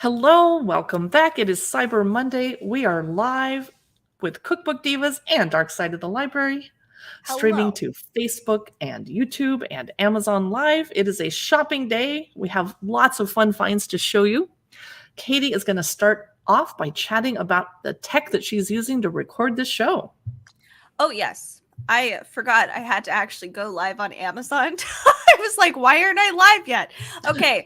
Hello, welcome back. It is Cyber Monday. We are live with Cookbook Divas and Dark Side of the Library, streaming Hello. to Facebook and YouTube and Amazon Live. It is a shopping day. We have lots of fun finds to show you. Katie is going to start off by chatting about the tech that she's using to record this show. Oh, yes. I forgot I had to actually go live on Amazon. I was like, why aren't I live yet? Okay.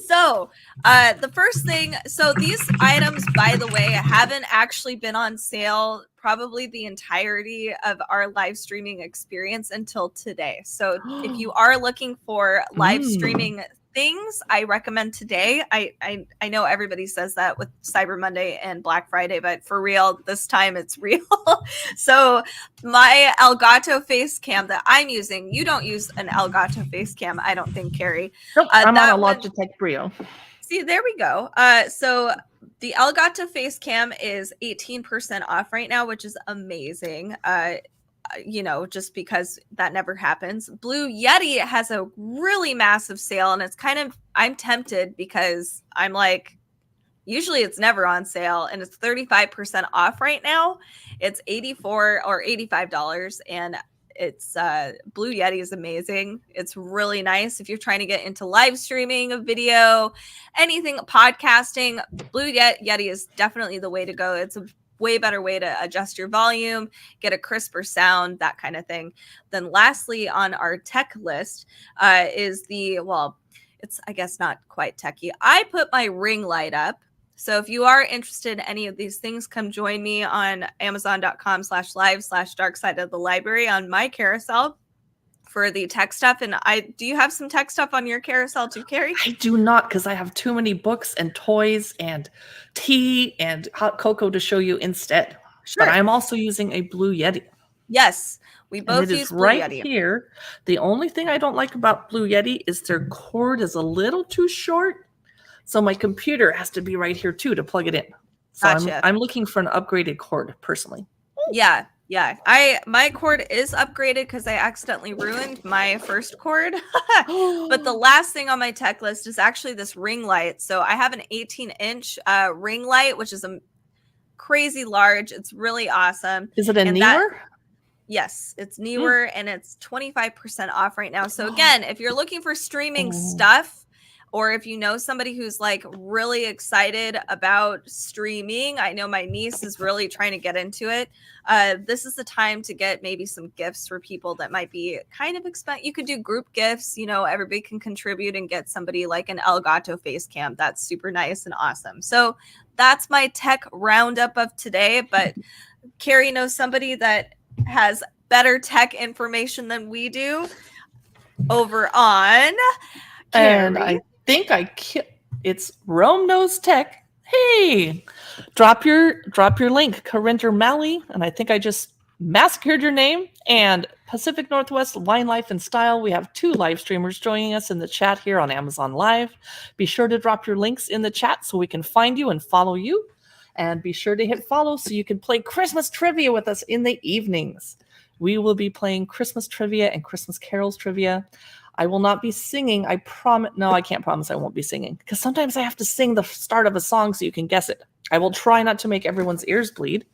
So, the first thing, so these items, by the way, haven't actually been on sale probably the entirety of our live streaming experience until today. So, if you are looking for live streaming things, I recommend today. I know everybody says that with Cyber Monday and Black Friday, but for real, this time it's real. So my Elgato face cam that I'm using, you don't use an Elgato face cam, I don't think, Carrie. Nope, I'm on a Logitech Brio. See, there we go. So the Elgato face cam is 18% off right now, which is amazing. Just because that never happens. Blue Yeti has a really massive sale, and it's I'm tempted because I'm like, usually it's never on sale, and it's 35% off right now. It's $84 or $85, and it's Blue Yeti is amazing. It's really nice if you're trying to get into live streaming of video, anything podcasting. Blue Yeti is definitely the way to go. It's a way better way to adjust your volume, get a crisper sound, that kind of thing. Then lastly on our tech list is it's I guess not quite techy. I put my ring light up. So if you are interested in any of these things, come join me on amazon.com/live/dark side of the library on my carousel for the tech stuff. And do you have some tech stuff on your carousel too, Carrie? I do not, because I have too many books and toys and tea and hot cocoa to show you instead. Sure. But I'm also using a Blue Yeti. Yes, we both use Blue right Yeti. Here. The only thing I don't like about Blue Yeti is their cord is a little too short. So my computer has to be right here too to plug it in. So Gotcha. I'm looking for an upgraded cord personally. Yeah. My cord is upgraded because I accidentally ruined my first cord. But the last thing on my tech list is actually this ring light. So I have an 18-inch ring light, which is a crazy large. It's really awesome. Is it a Neewer? Yes, it's Neewer, and it's 25% off right now. So again, if you're looking for streaming stuff, or if you know somebody who's like really excited about streaming, I know my niece is really trying to get into it. This is the time to get maybe some gifts for people that might be kind of expensive. You could do group gifts, everybody can contribute and get somebody like an Elgato face cam. That's super nice and awesome. So that's my tech roundup of today. But Carrie knows somebody that has better tech information than we do over on Carrie. And I think it's Rome Knows Tech. Hey, drop your link, Carinder Malley, and I think I just massacred your name. And Pacific Northwest Wine Life and Style. We have 2 live streamers joining us in the chat here on Amazon Live. Be sure to drop your links in the chat so we can find you and follow you. And be sure to hit follow so you can play Christmas trivia with us in the evenings. We will be playing Christmas trivia and Christmas carols trivia. I will not be singing. I promise. No, I can't promise I won't be singing, because sometimes I have to sing the start of a song so you can guess it. I will try not to make everyone's ears bleed.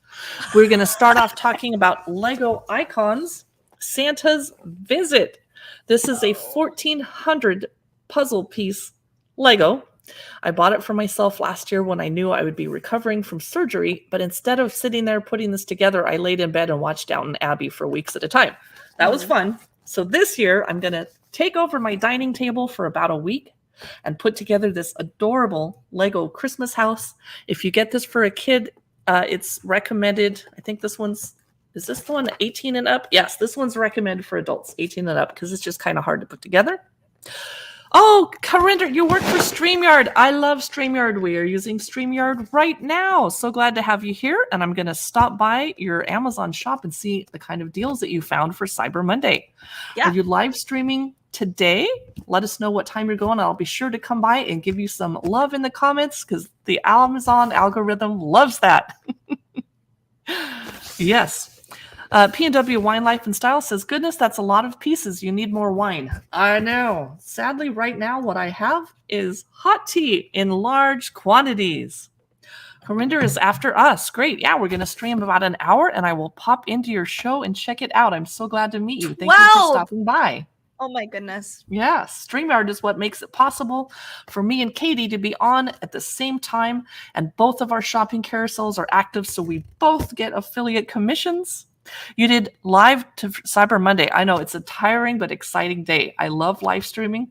We're going to start off talking about Lego Icons, Santa's Visit. This is a 1,400 puzzle piece Lego. I bought it for myself last year when I knew I would be recovering from surgery, but instead of sitting there putting this together, I laid in bed and watched Downton Abbey for weeks at a time. That was fun. So this year, I'm going to take over my dining table for about a week and put together this adorable Lego Christmas house. If you get this for a kid, it's recommended. I think is this the one 18 and up? Yes, this one's recommended for adults 18 and up because it's just kind of hard to put together. Oh, Carinder, you work for StreamYard. I love StreamYard. We are using StreamYard right now. So glad to have you here. And I'm going to stop by your Amazon shop and see the kind of deals that you found for Cyber Monday. Yeah. Are you live streaming today? Let us know what time you're going. I'll be sure to come by and give you some love in the comments because the Amazon algorithm loves that. Yes. P&W Wine Life and Style says, goodness, that's a lot of pieces. You need more wine. I know. Sadly, right now, what I have is hot tea in large quantities. Harinder is after us. Great. Yeah, we're going to stream about an hour, and I will pop into your show and check it out. I'm so glad to meet you. Thank you for stopping by. Oh my goodness. Yeah, StreamYard is what makes it possible for me and Katie to be on at the same time, and both of our shopping carousels are active, so we both get affiliate commissions. You did live to Cyber Monday. I know it's a tiring but exciting day. I love live streaming,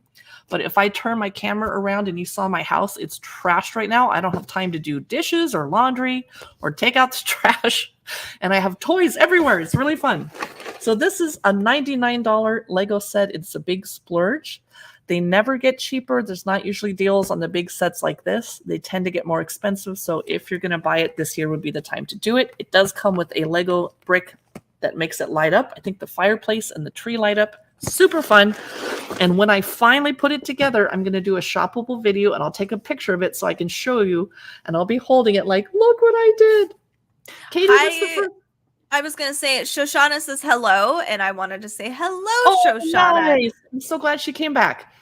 but if I turn my camera around and you saw my house, it's trashed right now. I don't have time to do dishes or laundry or take out the trash, and I have toys everywhere. It's really fun. So this is a $99 Lego set. It's a big splurge. They never get cheaper. There's not usually deals on the big sets like this. They tend to get more expensive. So if you're going to buy it, this year would be the time to do it. It does come with a Lego brick that makes it light up. I think the fireplace and the tree light up. Super fun. And when I finally put it together, I'm going to do a shoppable video, and I'll take a picture of it so I can show you, and I'll be holding it like, look what I did. Katie, what's the first? I was going to say, Shoshana says hello, and I wanted to say hello, Shoshana. Nice. I'm so glad she came back.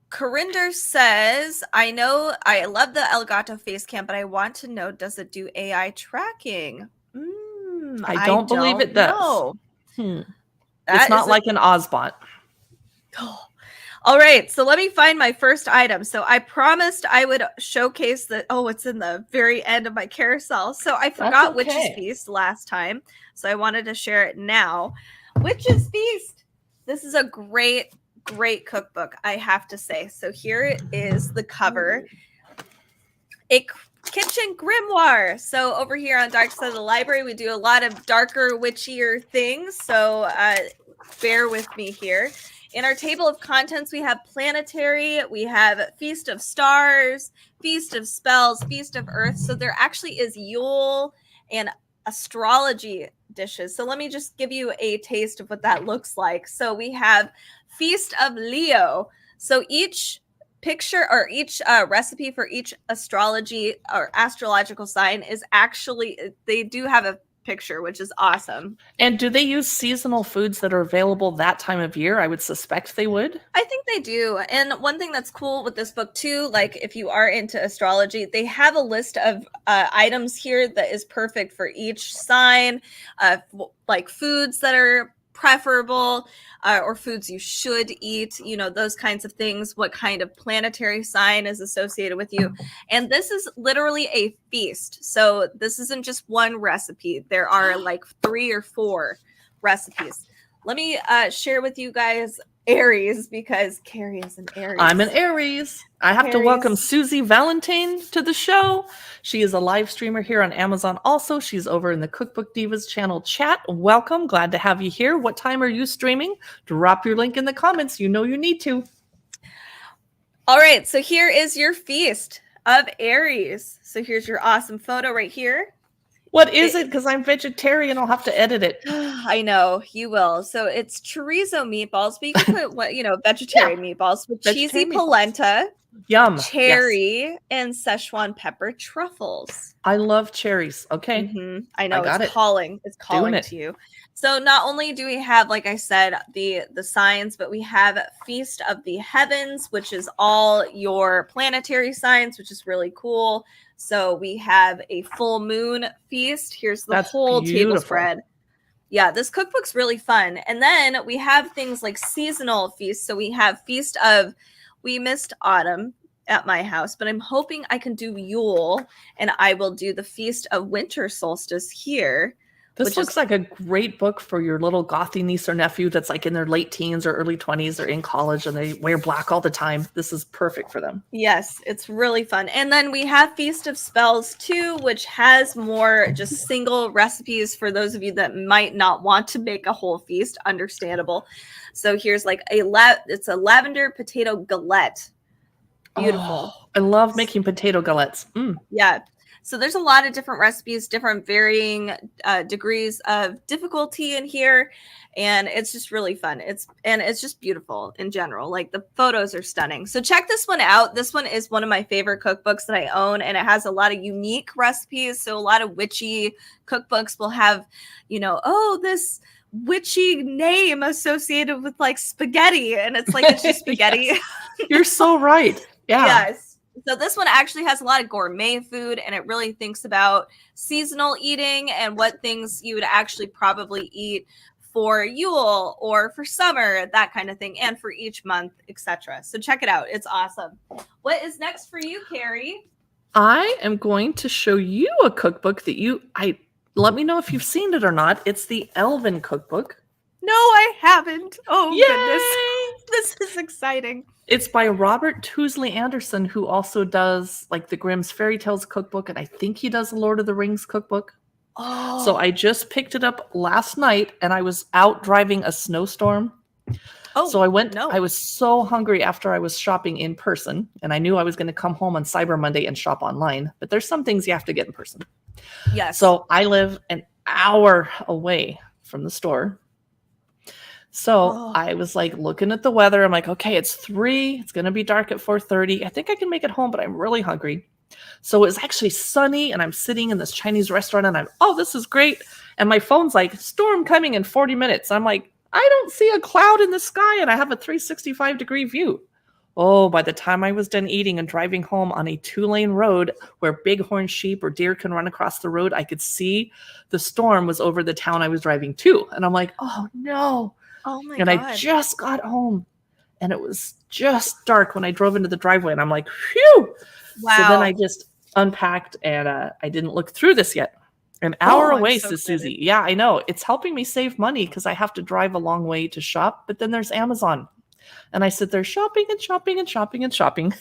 Corinder says, I know I love the Elgato face cam, but I want to know, does it do AI tracking? I don't believe it does. It's not like an Ozbot. All right, so let me find my first item. So I promised I would showcase the, it's in the very end of my carousel. So I forgot Witch's Feast last time, so I wanted to share it now. Witch's Feast. This is a great cookbook, I have to say. So here is the cover. A kitchen grimoire. So over here on Dark Side of the Library, we do a lot of darker, witchier things. So bear with me here. In our table of contents, we have Planetary, we have Feast of Stars, Feast of Spells, Feast of Earth. So there actually is Yule and astrology dishes. So let me just give you a taste of what that looks like. So we have Feast of Leo. So each picture or each recipe for each astrology or astrological sign is actually, they do have a picture, which is awesome. And do they use seasonal foods that are available that time of year? I would suspect they would. I think they do. And one thing that's cool with this book too, like if you are into astrology, they have a list of items here that is perfect for each sign, like foods that are preferable or foods you should eat, those kinds of things, what kind of planetary sign is associated with you. And this is literally a feast. So this isn't just one recipe. There are like 3 or 4 recipes. Let me share with you guys Aries, because Carrie is an Aries. I'm an Aries. I have to welcome Susie Valentine to the show. She is a live streamer here on Amazon. Also, she's over in the Cookbook Divas channel chat. Welcome. Glad to have you here. What time are you streaming? Drop your link in the comments. You know you need to. All right. So here is your feast of Aries. So here's your awesome photo right here. What is it? Because I'm vegetarian, I'll have to edit it. I know, you will. So it's chorizo meatballs, but you can put vegetarian meatballs with cheesy polenta, yum, cherry, and Szechuan pepper truffles. I love cherries. Okay. I know, it's calling to you. So not only do we have, like I said, the signs, but we have Feast of the Heavens, which is all your planetary signs, which is really cool. So we have a full moon feast. Here's the whole table spread. Yeah, this cookbook's really fun. And then we have things like seasonal feasts. So we have we missed autumn at my house, but I'm hoping I can do Yule, and I will do the Feast of Winter Solstice here. This looks like a great book for your little gothy niece or nephew that's like in their late teens or early 20s or in college and they wear black all the time. This is perfect for them. Yes, it's really fun. And then we have Feast of Spells too, which has more just single recipes for those of you that might not want to make a whole feast. Understandable. So here's like it's a lavender potato galette. Beautiful. Oh, I love making potato galettes. Yeah. So there's a lot of different recipes, different varying degrees of difficulty in here, and it's just really fun. It's just beautiful in general. Like the photos are stunning. So check this one out. This one is one of my favorite cookbooks that I own, and it has a lot of unique recipes. So a lot of witchy cookbooks will have, this witchy name associated with like spaghetti, and it's like it's just spaghetti. You're so right. Yeah. Yes. So this one actually has a lot of gourmet food, and it really thinks about seasonal eating and what things you would actually probably eat for Yule or for summer, that kind of thing, and for each month, etc. So check it out. It's awesome. What is next for you, Carrie? I am going to show you a cookbook that let me know if you've seen it or not. It's the Elven Cookbook. No, I haven't. Oh, Yay! Goodness. This is exciting. It's by Robert Tousley Anderson, who also does like the Grimm's Fairy Tales cookbook, and I think he does the Lord of the Rings cookbook. Oh. So I just picked it up last night, and I was out driving a snowstorm. Oh, so I went. no. I was so hungry after I was shopping in person, and I knew I was going to come home on Cyber Monday and shop online. But there's some things you have to get in person. Yes. So I live an hour away from the store. So I was like looking at the weather. I'm like, okay, it's 3. It's going to be dark at 4:30. I think I can make it home, but I'm really hungry. So it was actually sunny, and I'm sitting in this Chinese restaurant, and this is great. And my phone's like, storm coming in 40 minutes. I'm like, I don't see a cloud in the sky, and I have a 365-degree view. Oh, by the time I was done eating and driving home on a 2-lane road where bighorn sheep or deer can run across the road, I could see the storm was over the town I was driving to. And I'm like, oh, no. Oh, my God. God. I just got home, and it was just dark when I drove into the driveway, and I'm like, phew. Wow. So then I just unpacked, and I didn't look through this yet. An hour away, so says excited. Susie. Yeah, I know. It's helping me save money because I have to drive a long way to shop, but then there's Amazon. And I sit there shopping and shopping and shopping and shopping.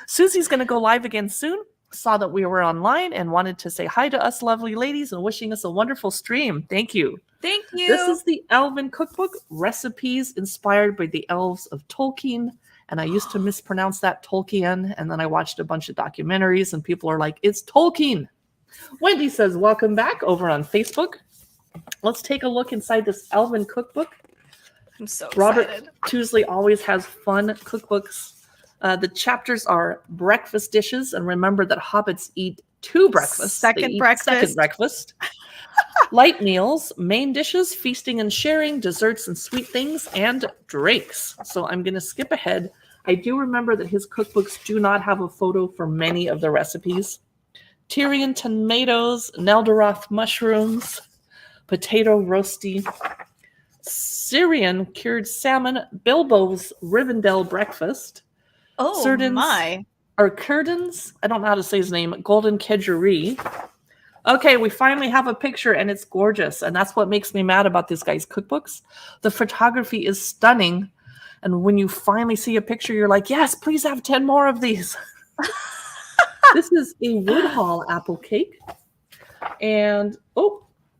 Susie's going to go live again soon. Saw that we were online and wanted to say hi to us lovely ladies and wishing us a wonderful stream. Thank you. Thank you. This is the Elven Cookbook, recipes inspired by the elves of Tolkien. And I used to mispronounce that Tolkien. And then I watched a bunch of documentaries, and people are like, it's Tolkien. Wendy says, welcome back over on Facebook. Let's take a look inside this Elven Cookbook. I'm so Robert excited. Tousley always has fun cookbooks. The chapters are breakfast dishes. And remember that hobbits eat 2 breakfasts. They Second eat breakfast. Second breakfast. Light meals, main dishes, feasting and sharing, desserts and sweet things, and drinks. So I'm going to skip ahead. I do remember that his cookbooks do not have a photo for many of the recipes. Tyrian tomatoes, Neldaroth mushrooms, potato roasty, Syrian cured salmon, Bilbo's Rivendell breakfast. Oh, Cerdin's, my. Or Curdans, I don't know how to say his name, Golden Kedgeree. Okay, we finally have a picture, and it's gorgeous. And that's what makes me mad about this guy's cookbooks. The photography is stunning. And when you finally see a picture, you're like, yes, please have 10 more of these. This is a Woodhall apple cake. And,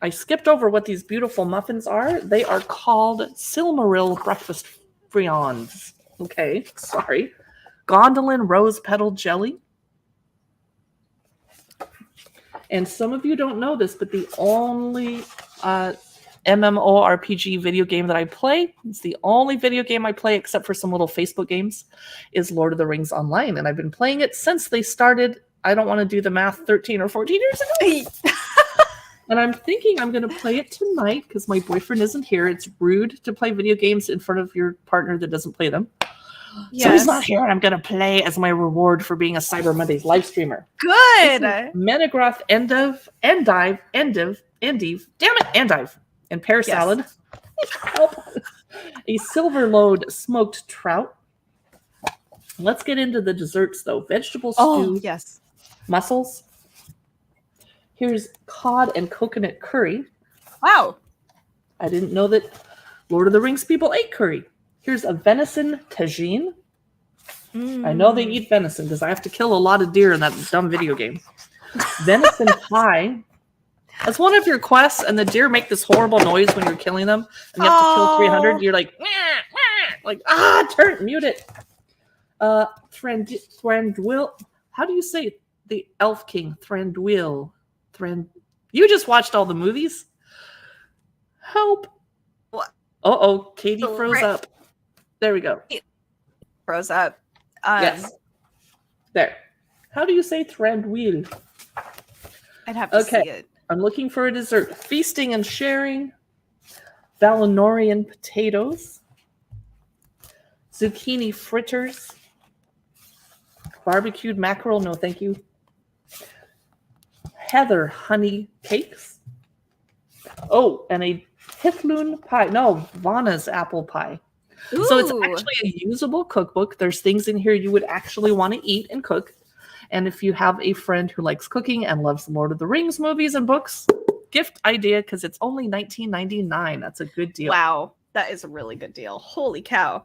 I skipped over what these beautiful muffins are. They are called Silmaril breakfast friands. Okay, sorry. Gondolin rose petal jelly. And some of you don't know this, but the only MMORPG video game that I play, it's the only video game I play except for some little Facebook games, is Lord of the Rings Online. And I've been playing it since they started, I don't want to do the math, 13 or 14 years ago. And I'm thinking I'm going to play it tonight because my boyfriend isn't here. It's rude to play video games in front of your partner that doesn't play them. Yes. So he's not here, and I'm going to play as my reward for being a Cyber Mondays live streamer. Good. Menegroth Endive, and pear salad. Help. A silver load smoked trout. Let's get into the desserts, though. Vegetable stew. Yes. Mussels. Here's cod and coconut curry. Wow. I didn't know that Lord of the Rings people ate curry. Here's a venison tagine. I know they eat venison because I have to kill a lot of deer in that dumb video game. Venison pie. That's one of your quests, and the deer make this horrible noise when you're killing them, and you have to kill 300. You're like, mute it. Thranduil. How do you say the Elf King, Thranduil. You just watched all the movies? Help. What? Uh-oh, Katie Oh, froze right. up. There we go. Froze up. Yes. There. How do you say Thranduil? I'd have to Okay. see it. I'm looking for a dessert. Feasting and sharing. Valinorian potatoes. Zucchini fritters. Barbecued mackerel. No, thank you. Heather honey cakes. Oh, and a Hifloon pie. No, Vana's apple pie. So it's Ooh. actually a usable cookbook. There's things in here you would actually want to eat and cook. And if you have a friend who likes cooking and loves the Lord of the Rings movies and books, gift idea because it's only $19.99. That's a good deal. Wow, that is a really good deal. Holy cow.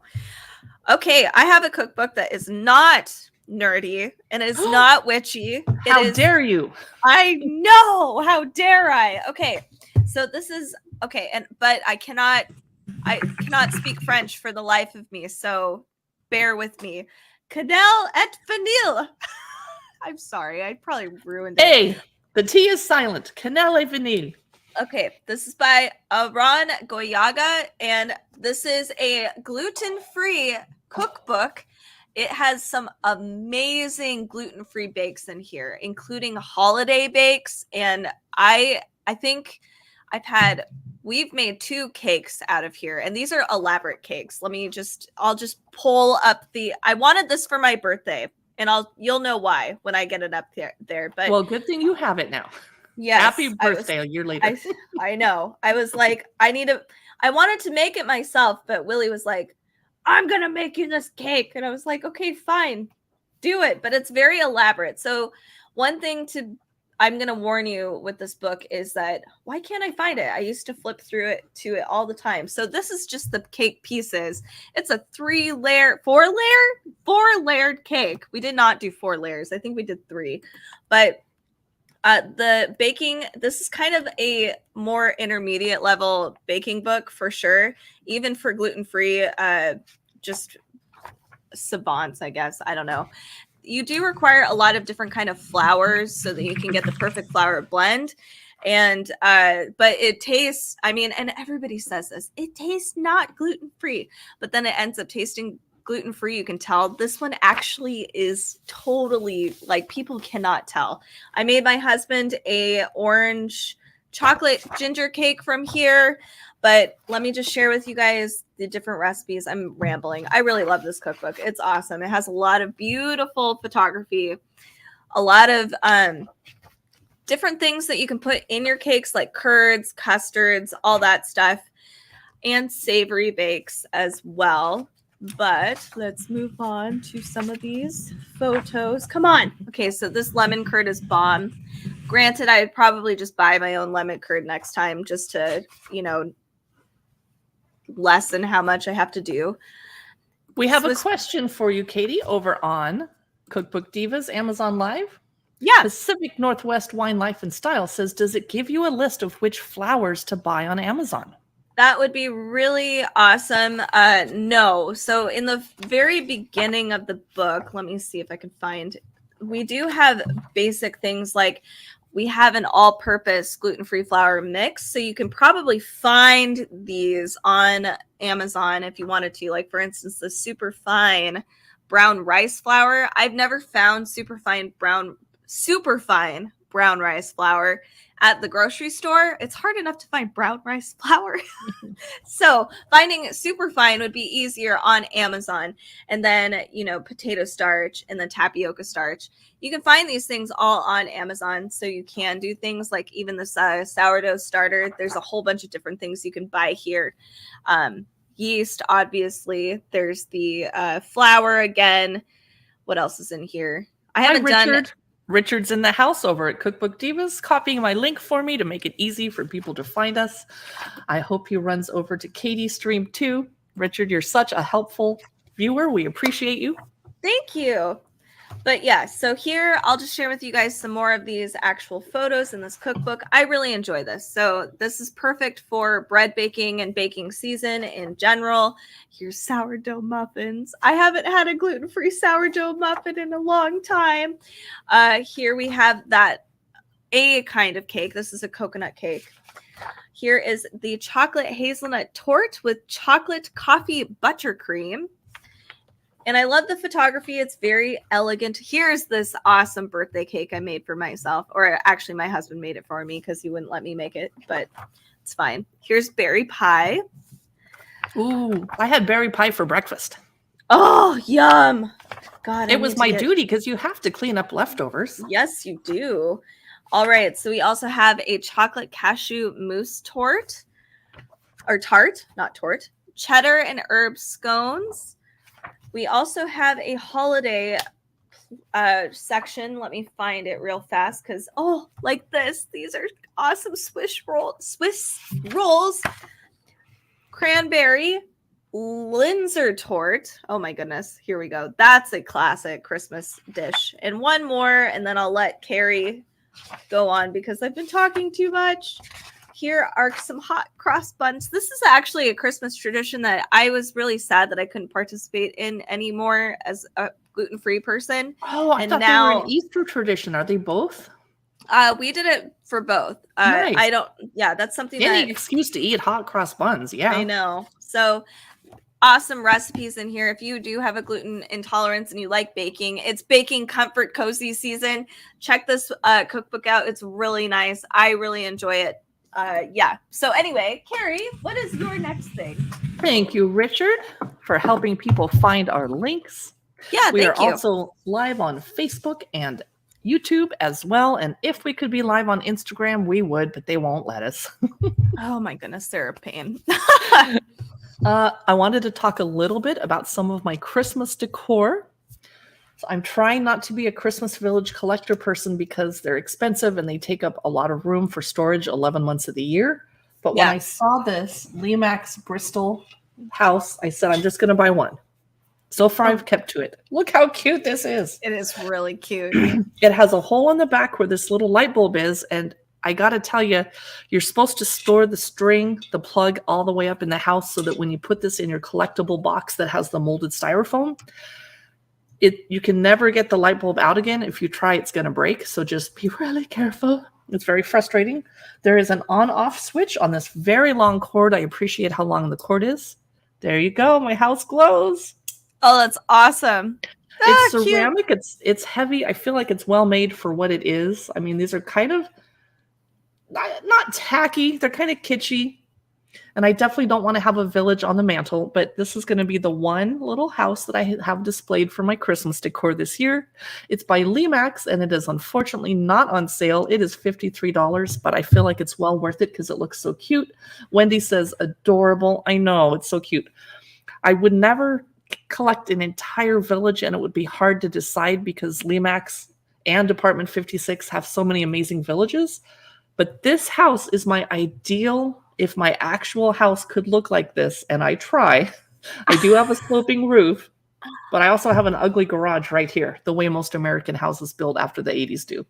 Okay, I have a cookbook that is not nerdy and is not witchy. How dare you? I know. How dare I? Okay. So this is okay, but I cannot speak French for the life of me, so bear with me. Canal et vanille. I'm sorry, I probably ruined it. Hey, the T is silent. Canal et vanille. Okay, this is by Aran Goyaga, and this is a gluten-free cookbook. It has some amazing gluten-free bakes in here, including holiday bakes, and I think we've made 2 cakes out of here, and these are elaborate cakes. I'll just pull up I wanted this for my birthday, and you'll know why when I get it up there. But well, good thing you have it now. Yes. Happy birthday a year later. I know. I was like, I wanted to make it myself, but Willie was like, I'm going to make you this cake. And I was like, okay, fine, do it. But it's very elaborate. So one thing I'm going to warn you with this book is that why can't I find it? I used to flip through it to it all the time. So this is just the cake pieces. It's a 4-layered cake. We did not do 4 layers. I think we did 3, but the baking, this is kind of a more intermediate level baking book for sure, even for gluten-free, just savants, I guess. I don't know. You do require a lot of different kind of flours so that you can get the perfect flour blend. And but it tastes, I mean, and everybody says this, it tastes not gluten-free, but then it ends up tasting gluten-free. You can tell this one actually is totally, like, people cannot tell. I made my husband a orange chocolate ginger cake from here, but let me just share with you guys the different recipes. I'm rambling. I really love this cookbook. It's awesome. It has a lot of beautiful photography, a lot of different things that you can put in your cakes, like curds, custards, all that stuff, and savory bakes as well. But let's move on to some of these photos. Come on. Okay, so this lemon curd is bomb. Granted, I'd probably just buy my own lemon curd next time just to, lessen how much I have to do. We have a question for you, Katie, over on Cookbook Divas Amazon Live. Yeah. Pacific Northwest Wine Life and Style says, does it give you a list of which flowers to buy on Amazon? That would be really awesome. No. So in the very beginning of the book, let me see if I can find, we do have basic things like we have an all-purpose gluten-free flour mix. So you can probably find these on Amazon if you wanted to. Like, for instance, the super fine brown rice flour. I've never found super fine brown rice flour at the grocery store. It's hard enough to find brown rice flour. So finding super fine would be easier on Amazon. And then, potato starch and then tapioca starch. You can find these things all on Amazon. So you can do things like even the sourdough starter. There's a whole bunch of different things you can buy here. Yeast, obviously. There's the flour again. What else is in here? I haven't done. Richard's in the house over at Cookbook Divas, copying my link for me to make it easy for people to find us. I hope he runs over to Katie's stream too. Richard, you're such a helpful viewer. We appreciate you. Thank you. But yeah, so here I'll just share with you guys some more of these actual photos in this cookbook. I really enjoy this. So this is perfect for bread baking and baking season in general. Here's sourdough muffins. I haven't had a gluten-free sourdough muffin in a long time. Here we have a kind of cake. This is a coconut cake. Here is the chocolate hazelnut torte with chocolate coffee buttercream. And I love the photography. It's very elegant. Here's this awesome birthday cake I made for myself. Or actually, my husband made it for me because he wouldn't let me make it. But it's fine. Here's berry pie. Ooh, I had berry pie for breakfast. Oh, yum. God, it was my duty because you have to clean up leftovers. Yes, you do. All right. So we also have a chocolate cashew mousse torte. Or tart, not torte. Cheddar and herb scones. We also have a holiday section. Let me find it real fast because, like this. These are awesome Swiss rolls. Cranberry Linzer torte. Oh my goodness. Here we go. That's a classic Christmas dish. And one more, and then I'll let Carrie go on because I've been talking too much. Here are some hot cross buns. This is actually a Christmas tradition that I was really sad that I couldn't participate in anymore as a gluten-free person. Oh, I thought they were an Easter tradition. Are they both? We did it for both. Nice. That's something Any excuse to eat hot cross buns. Yeah. I know. So awesome recipes in here. If you do have a gluten intolerance and you like baking, it's baking comfort cozy season. Check this cookbook out. It's really nice. I really enjoy it. So anyway, Carrie, what is your next thing? Thank you, Richard, for helping people find our links. Yeah, we are also live on Facebook and YouTube as well. And if we could be live on Instagram, we would, but they won't let us. Oh my goodness, they're a pain. I wanted to talk a little bit about some of my Christmas decor. So I'm trying not to be a Christmas Village collector person because they're expensive and they take up a lot of room for storage 11 months of the year. But when I saw this Lemax Bristol house, I said, I'm just going to buy one. So far, I've kept to it. Look how cute this is. It is really cute. It has a hole in the back where this little light bulb is. And I got to tell you, you're supposed to store the string, the plug all the way up in the house so that when you put this in your collectible box that has the molded styrofoam, you can never get the light bulb out again. If you try, it's going to break. So just be really careful. It's very frustrating. There is an on-off switch on this very long cord. I appreciate how long the cord is. There you go. My house glows. Oh, that's awesome. It's ceramic. Cute. It's heavy. I feel like it's well made for what it is. I mean, these are kind of not tacky. They're kind of kitschy. And I definitely don't want to have a village on the mantle, but this is going to be the one little house that I have displayed for my Christmas decor this year. It's by Lemax, and it is unfortunately not on sale. It is $53, but I feel like it's well worth it because it looks so cute. Wendy says adorable. I know, it's so cute. I would never collect an entire village, and it would be hard to decide because Lemax and Department 56 have so many amazing villages. But this house is my ideal. If my actual house could look like this, and I try, I do have a sloping roof, but I also have an ugly garage right here, the way most American houses built after the 80s do.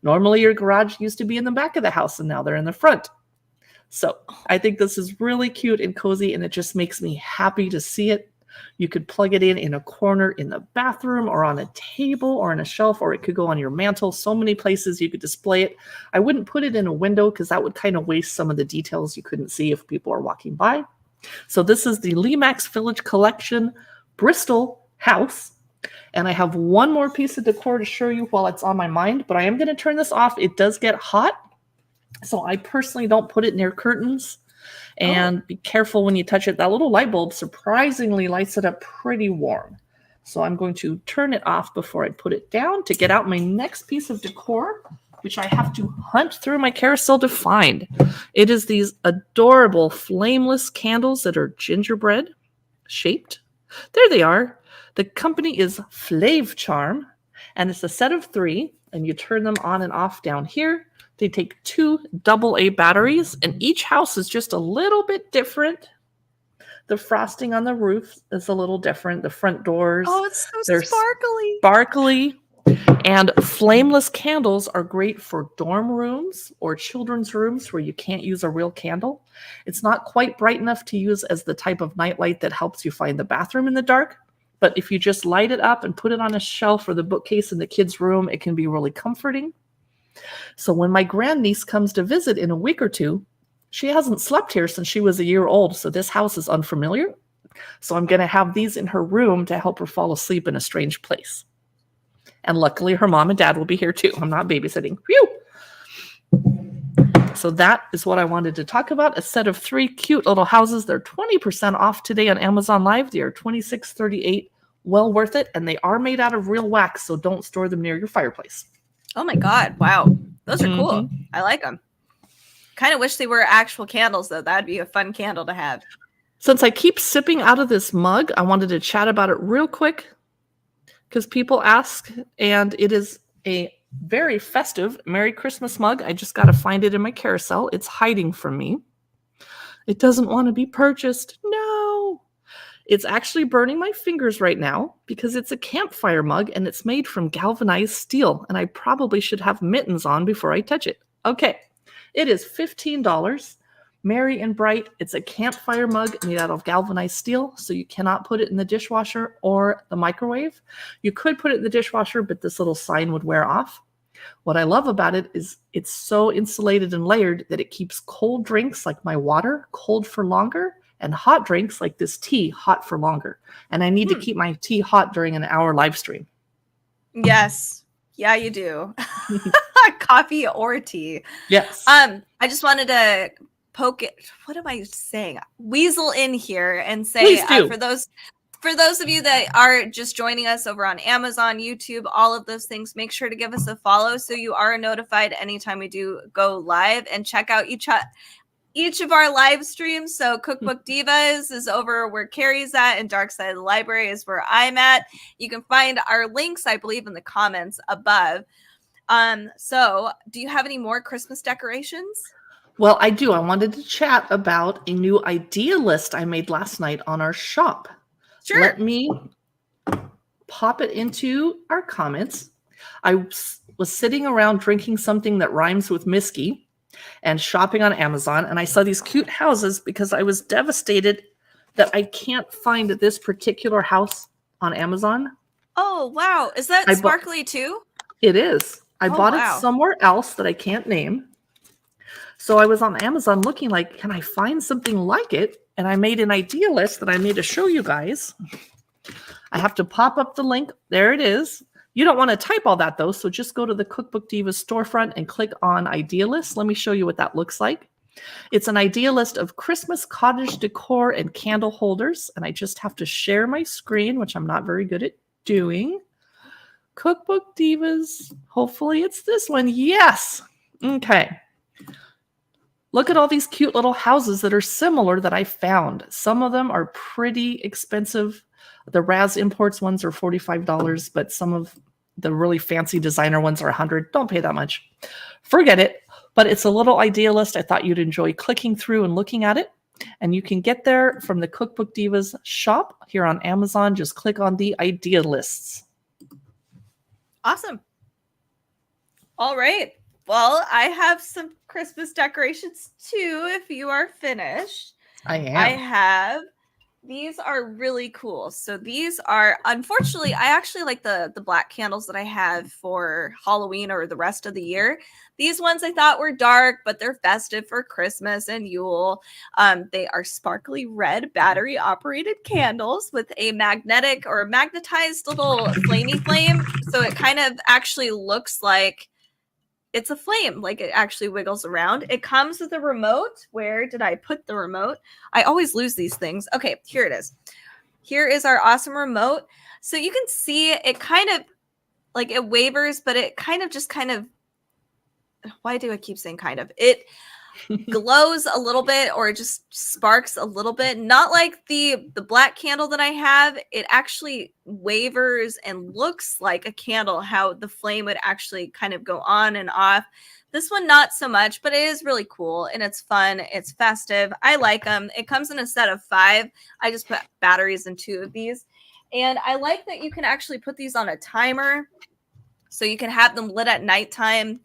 Normally, your garage used to be in the back of the house, and now they're in the front. So I think this is really cute and cozy, and it just makes me happy to see it. You could plug it in a corner in the bathroom or on a table or on a shelf, or it could go on your mantle. So many places you could display it. I wouldn't put it in a window because that would kind of waste some of the details you couldn't see if people are walking by. So this is the Lemax Village Collection Bristol house. And I have one more piece of decor to show you while it's on my mind, but I am going to turn this off. It does get hot. So I personally don't put it near curtains. And be careful when you touch it. That little light bulb surprisingly lights it up pretty warm. So I'm going to turn it off before I put it down to get out my next piece of decor, which I have to hunt through my carousel to find. It is these adorable flameless candles that are gingerbread shaped. There they are. The company is Flave Charm, and it's a set of 3, and you turn them on and off down here. They take 2 AA batteries, and each house is just a little bit different. The frosting on the roof is a little different. The front doors. Oh, it's so sparkly. sparkly. And flameless candles are great for dorm rooms or children's rooms where you can't use a real candle. It's not quite bright enough to use as the type of nightlight that helps you find the bathroom in the dark. But if you just light it up and put it on a shelf or the bookcase in the kids' room, it can be really comforting. So when my grandniece comes to visit in a week or two, she hasn't slept here since she was a year old, so this house is unfamiliar. So I'm going to have these in her room to help her fall asleep in a strange place. And luckily, her mom and dad will be here too. I'm not babysitting. Phew! So that is what I wanted to talk about. A set of 3 cute little houses. They're 20% off today on Amazon Live. They are $26.38. Well worth it. And they are made out of real wax, so don't store them near your fireplace. Oh my God. Wow. Those are cool. Mm-hmm. I like them. Kind of wish they were actual candles, though. That'd be a fun candle to have. Since I keep sipping out of this mug, I wanted to chat about it real quick because people ask, and it is a very festive Merry Christmas mug. I just got to find it in my carousel. It's hiding from me. It doesn't want to be purchased. No. It's actually burning my fingers right now because it's a campfire mug and it's made from galvanized steel, and I probably should have mittens on before I touch it. Okay. It is $15. Merry and bright. It's a campfire mug made out of galvanized steel, so you cannot put it in the dishwasher or the microwave. You could put it in the dishwasher, but this little sign would wear off. What I love about it is it's so insulated and layered that it keeps cold drinks like my water cold for longer and hot drinks like this tea hot for longer. And I need to keep my tea hot during an hour live stream. Yes. Yeah, you do. Coffee or tea. Yes. I just wanted to poke it. What am I saying? Weasel in here and say for those of you that are just joining us over on Amazon, YouTube, all of those things, make sure to give us a follow so you are notified anytime we do go live, and check out each of our live streams. So Cookbook Divas is over where Carrie's at, and Dark Side of the Library is where I'm at. You can find our links, I believe, in the comments above. So do you have any more Christmas decorations? Well, I do. I wanted to chat about a new idea list I made last night on our shop. Sure. Let me pop it into our comments. I was sitting around drinking something that rhymes with Miski and shopping on Amazon, and I saw these cute houses because I was devastated that I can't find this particular house on Amazon. Oh, wow. Is that sparkly too? It is. I bought it somewhere else that I can't name. So I was on Amazon looking like, can I find something like it? And I made an idea list that I need to show you guys. I have to pop up the link. There it is. You don't want to type all that though, so just go to the Cookbook Divas storefront and click on idea list. Let me show you what that looks like. It's an idea list of Christmas cottage decor and candle holders. And I just have to share my screen, which I'm not very good at doing. Cookbook Divas. Hopefully it's this one. Yes. Okay. Look at all these cute little houses that are similar that I found. Some of them are pretty expensive. The Raz Imports ones are $45, but some of the really fancy designer ones are $100. Don't pay that much. Forget it. But it's a little idea list. I thought you'd enjoy clicking through and looking at it. And you can get there from the Cookbook Divas shop here on Amazon. Just click on the idea lists. Awesome. All right. Well, I have some Christmas decorations too, if you are finished. I am. I have. These are really cool. So these are, unfortunately, I actually like the black candles that I have for Halloween or the rest of the year. These ones I thought were dark, but they're festive for Christmas and Yule. They are sparkly red battery operated candles with a magnetic or magnetized little flamey flame. So it kind of actually looks like it's a flame, like it actually wiggles around. It comes with a remote. Where did I put the remote? I always lose these things. Okay, here it is. Here is our awesome remote. So you can see it kind of like it wavers, but it kind of, why do I keep saying kind of? It glows a little bit, or it just sparks a little bit. Not like the black candle that I have. It actually wavers and looks like a candle, how the flame would actually kind of go on and off. This one, not so much, but it is really cool and it's fun. It's festive. I like them. It comes in a set of 5. I just put batteries in 2 of these. And I like that you can actually put these on a timer, so you can have them lit at nighttime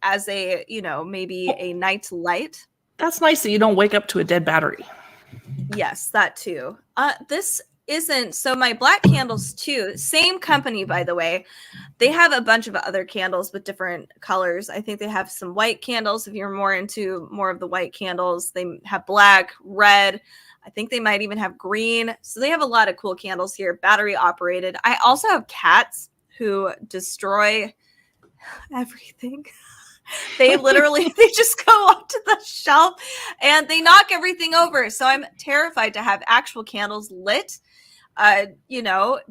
as a, maybe a night light. That's nice that you don't wake up to a dead battery. Yes, that too. This isn't, so my black candles too, same company, by the way. They have a bunch of other candles with different colors. I think they have some white candles if you're more into more of the white candles. They have black, red. I think they might even have green. So they have a lot of cool candles here, battery operated. I also have cats who destroy everything. They literally, they just go up to the shelf and they knock everything over. So I'm terrified to have actual candles lit,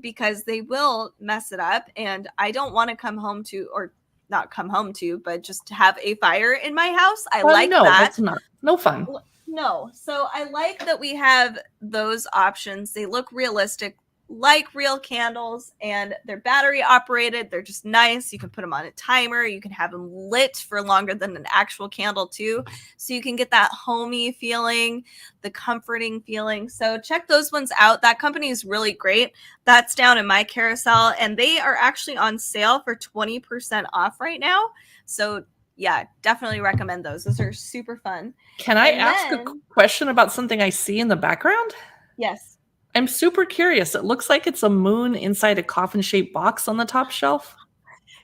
because they will mess it up. And I don't want to come home to, or not come home to, but just to have a fire in my house. I like no, that. That's not, no fun. No. So I like that we have those options. They look realistic, like real candles, and they're battery operated. They're just nice. You can put them on a timer. You can have them lit for longer than an actual candle too. So you can get that homey feeling, the comforting feeling. So check those ones out. That company is really great. That's down in my carousel, and they are actually on sale for 20% off right now. So yeah, definitely recommend those. Those are super fun. Can I ask a question about something I see in the background? Yes. I'm super curious. It looks like it's a moon inside a coffin-shaped box on the top shelf.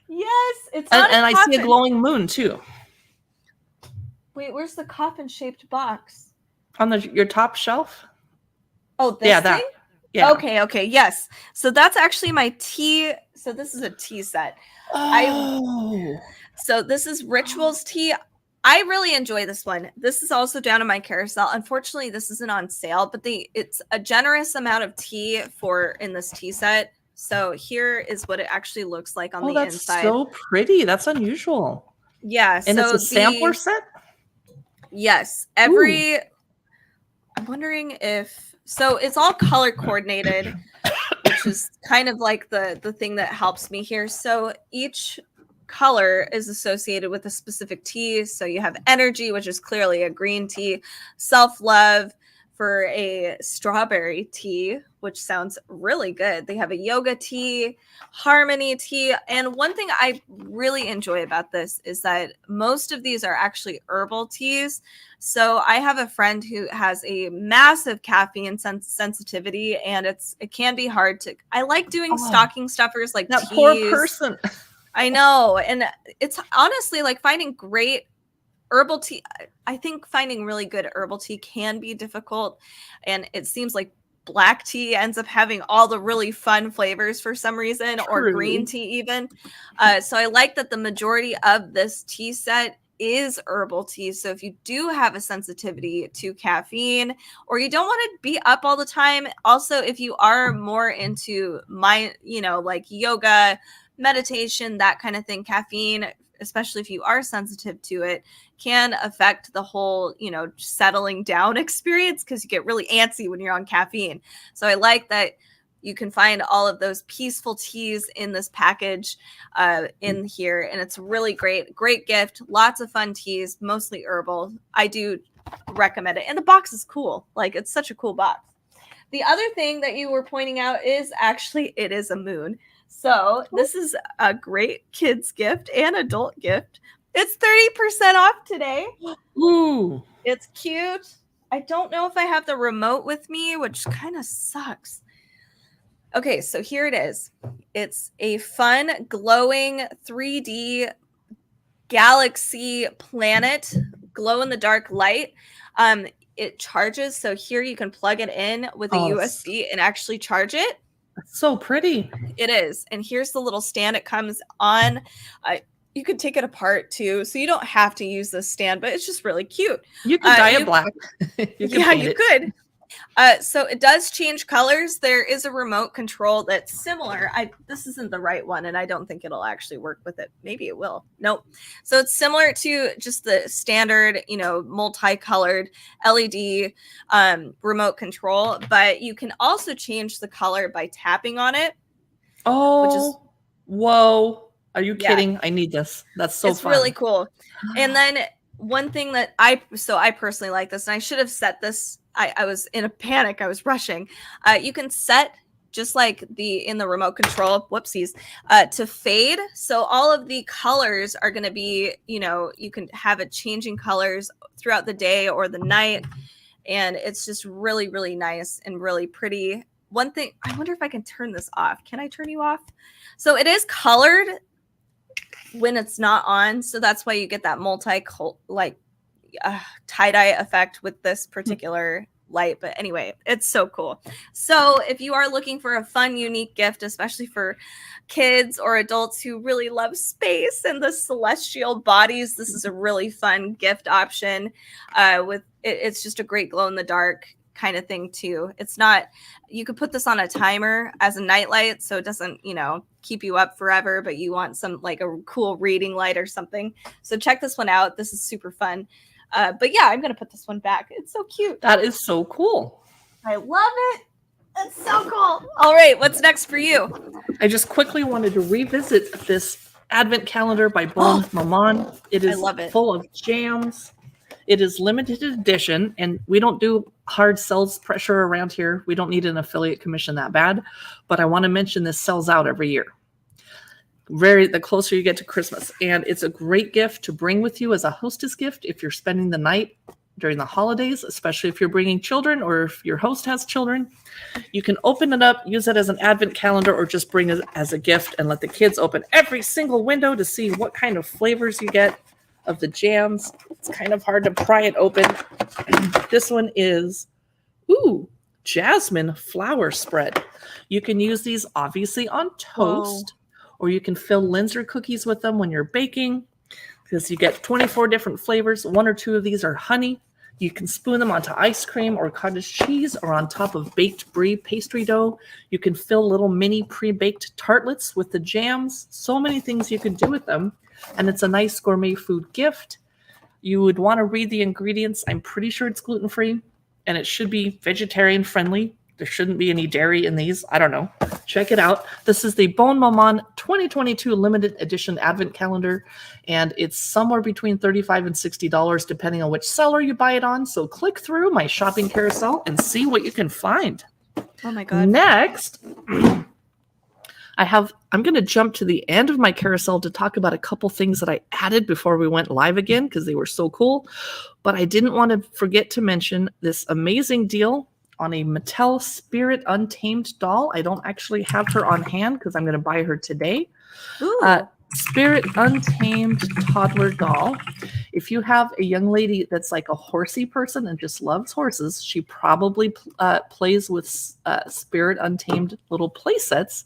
Yes, it's not and I see a glowing moon too. Wait, where's the coffin-shaped box? On your top shelf? Oh, this thing? That. Yeah. Okay, yes. So that's actually my tea. So this is a tea set. Oh. So this is Rituals tea. I really enjoy this one. This is also down in my carousel. Unfortunately, this isn't on sale, but it's a generous amount of tea in this tea set. So here is what it actually looks like on the inside. So pretty. That's unusual. Yeah. And it's a sampler set? Yes. I'm wondering if, so it's all color coordinated, which is kind of like the thing that helps me here. So each color is associated with a specific tea. So you have energy, which is clearly a green tea, self-love for a strawberry tea, which sounds really good. They have a yoga tea, harmony tea. And one thing I really enjoy about this is that most of these are actually herbal teas. So I have a friend who has a massive caffeine sensitivity, and it can be hard to, I like doing stocking stuffers like that teas. Poor person. I know. And it's honestly like finding great herbal tea. I think finding really good herbal tea can be difficult. And it seems like black tea ends up having all the really fun flavors for some reason, or green tea even. So I like that the majority of this tea set is herbal tea. So if you do have a sensitivity to caffeine, or you don't want to be up all the time, also if you are more into like yoga, meditation, that kind of thing, caffeine, especially if you are sensitive to it, can affect the whole, settling down experience, because you get really antsy when you're on caffeine. So I like that you can find all of those peaceful teas in this package in here. And it's really great gift. Lots of fun teas, mostly herbal. I do recommend it. And the box is cool. Like, it's such a cool box. The other thing that you were pointing out is actually, it is a moon. So this is a great kids gift and adult gift. It's 30% off today. Ooh. It's cute. I don't know if I have the remote with me, which kind of sucks. Okay, so here it is. It's a fun, glowing 3D galaxy planet, glow-in-the-dark light. It charges, so here you can plug it in with a USB and actually charge it. That's so pretty. It is. And here's the little stand it comes on. You could take it apart too, so you don't have to use this stand, but it's just really cute. You could dye it black. You could. So it does change colors. There is a remote control that's similar. This isn't the right one, and I don't think it'll actually work with it. Maybe it will. Nope. So it's similar to just the standard, multicolored LED remote control, but you can also change the color by tapping on it. Oh, whoa. Are you kidding? I need this. That's so fun. It's really cool. And then one thing that I personally like this, and I should have set this. I was in a panic. I was rushing. You can set just like in the remote control, whoopsies, to fade. So all of the colors are going to be, you can have it changing colors throughout the day or the night. And it's just really, really nice and really pretty. One thing, I wonder if I can turn this off. Can I turn you off? So it is colored when it's not on. So that's why you get that tie-dye effect with this particular light. But anyway, it's so cool. So if you are looking for a fun, unique gift, especially for kids or adults who really love space and the celestial bodies, this is a really fun gift option. It's just a great glow in the dark kind of thing too. It's not, you could put this on a timer as a nightlight, so it doesn't, keep you up forever, but you want some like a cool reading light or something. So check this one out. This is super fun. But yeah, I'm going to put this one back. It's so cute. That is so cool. I love it. It's so cool. All right. What's next for you? I just quickly wanted to revisit this advent calendar by Bon Maman. It is full of jams. It is limited edition, and we don't do hard sales pressure around here. We don't need an affiliate commission that bad, but I want to mention this sells out every year. The closer you get to Christmas, and it's a great gift to bring with you as a hostess gift if you're spending the night during the holidays, especially if you're bringing children or if your host has children. You can open it up, use it as an advent calendar, or just bring it as a gift and let the kids open every single window to see what kind of flavors you get of the jams. It's kind of hard to pry it open. This one is jasmine flour spread. You can use these obviously on toast, or you can fill Linzer cookies with them when you're baking, because you get 24 different flavors. 1 or 2 of these are honey. You can spoon them onto ice cream or cottage cheese or on top of baked brie pastry dough. You can fill little mini pre-baked tartlets with the jams. So many things you can do with them. And it's a nice gourmet food gift. You would want to read the ingredients. I'm pretty sure it's gluten-free, and it should be vegetarian friendly. There shouldn't be any dairy in these. I don't know. Check it out. This is the Bon Maman 2022 limited edition advent calendar, and it's somewhere between $35 and $60 depending on which seller you buy it on. So click through my shopping carousel and see what you can find. Oh my God. Next, I'm going to jump to the end of my carousel to talk about a couple things that I added before we went live again because they were so cool. But I didn't want to forget to mention this amazing deal on a Mattel Spirit Untamed doll. I don't actually have her on hand because I'm going to buy her today. Spirit Untamed toddler doll. If you have a young lady that's like a horsey person and just loves horses, she probably plays with Spirit Untamed little play sets.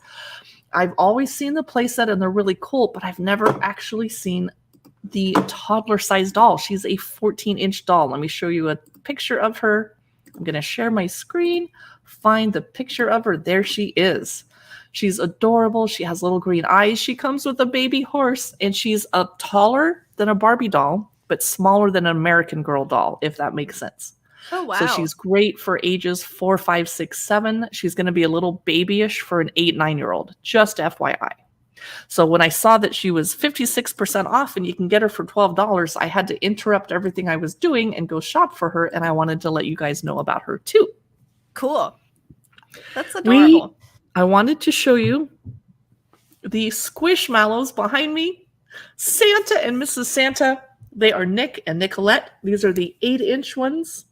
I've always seen the playset and they're really cool, but I've never actually seen the toddler-sized doll. She's a 14-inch doll. Let me show you a picture of her. I'm going to share my screen, find the picture of her. There she is. She's adorable. She has little green eyes. She comes with a baby horse, and she's taller than a Barbie doll, but smaller than an American Girl doll, if that makes sense. Oh, wow. So she's great for ages 4, 5, 6, 7. She's going to be a little babyish for an 8, 9-year-old, just FYI. So when I saw that she was 56% off and you can get her for $12, I had to interrupt everything I was doing and go shop for her. And I wanted to let you guys know about her too. Cool. That's adorable. I wanted to show you the Squishmallows behind me. Santa and Mrs. Santa. They are Nick and Nicolette. These are the 8-inch ones.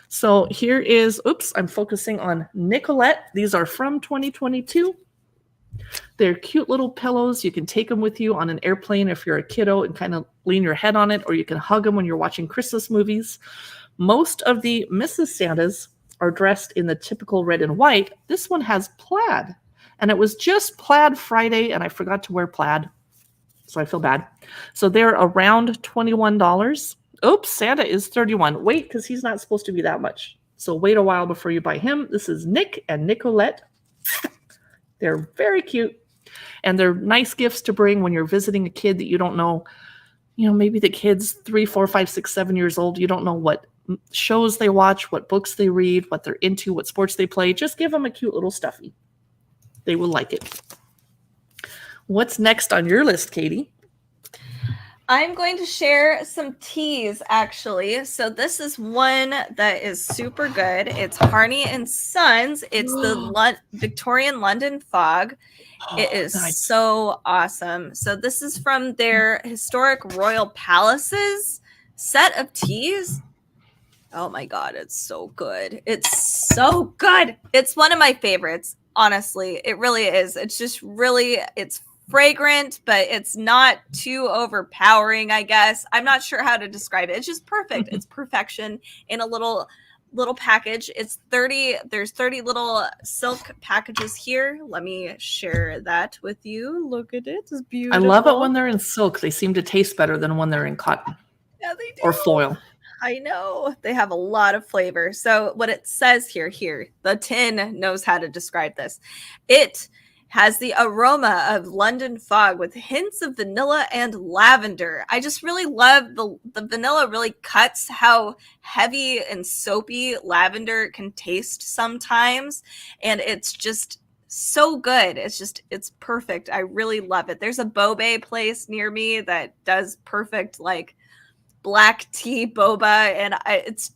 So here is, I'm focusing on Nicolette. These are from 2022. They're cute little pillows. You can take them with you on an airplane if you're a kiddo and kind of lean your head on it, or you can hug them when you're watching Christmas movies. Most of the Mrs. Santas are dressed in the typical red and white. This one has plaid, and it was just Plaid Friday, and I forgot to wear plaid, so I feel bad. So they're around $21. Santa is $31. Wait, because he's not supposed to be that much. So wait a while before you buy him. This is Nick and Nicolette. They're very cute. And they're nice gifts to bring when you're visiting a kid that you don't know. Maybe the kid's 3, 4, 5, 6, 7 years old. You don't know what shows they watch, what books they read, what they're into, what sports they play. Just give them a cute little stuffy. They will like it. What's next on your list, Katie? I'm going to share some teas actually. So this is one that is super good. It's Harney and Sons. It's the Victorian London Fog. It is Nice. so awesome. So this is from their historic royal palaces set of teas. Oh my god, it's so good. It's so good. It's one of my favorites, honestly. It really is. It's just really, it's fragrant, but it's not too overpowering, I guess. I'm not sure how to describe it. It's just perfect. It's perfection in a little package. It's 30, there's 30 little silk packages here. Let me share that with you. Look at it. It's beautiful. I love it when they're in silk. They seem to taste better than when they're in cotton. Yeah, they do. Or foil. I know. They have a lot of flavor. So what it says here, the tin knows how to describe this. It has the aroma of London fog with hints of vanilla and lavender. I just really love the vanilla really cuts how heavy and soapy lavender can taste sometimes. And it's just so good. It's perfect. I really love it. There's a boba place near me that does perfect like black tea boba, and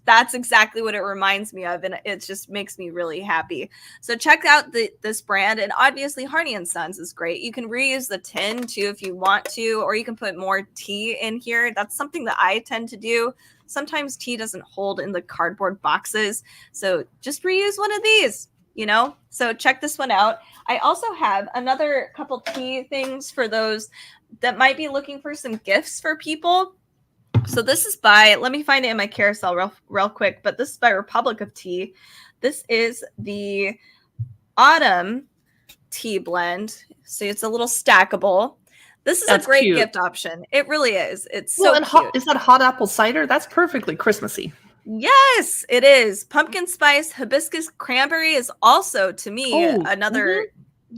that's exactly what it reminds me of, and it just makes me really happy. So check out this brand, and obviously Harney and Sons is great. You can reuse the tin too if you want to, or you can put more tea in here. That's something that I tend to do. Sometimes tea doesn't hold in the cardboard boxes, so just reuse one of these, you know. So check this one out. I also have another couple tea things for those that might be looking for some gifts for people. So this is by, let me find it in my carousel real quick, but this is by Republic of Tea. This is the Autumn Tea Blend. So it's a little stackable. This is a great cute gift option. It really is. It's so cute. Is that hot apple cider? That's perfectly Christmassy. Yes, it is. Pumpkin spice, hibiscus cranberry is also, to me, another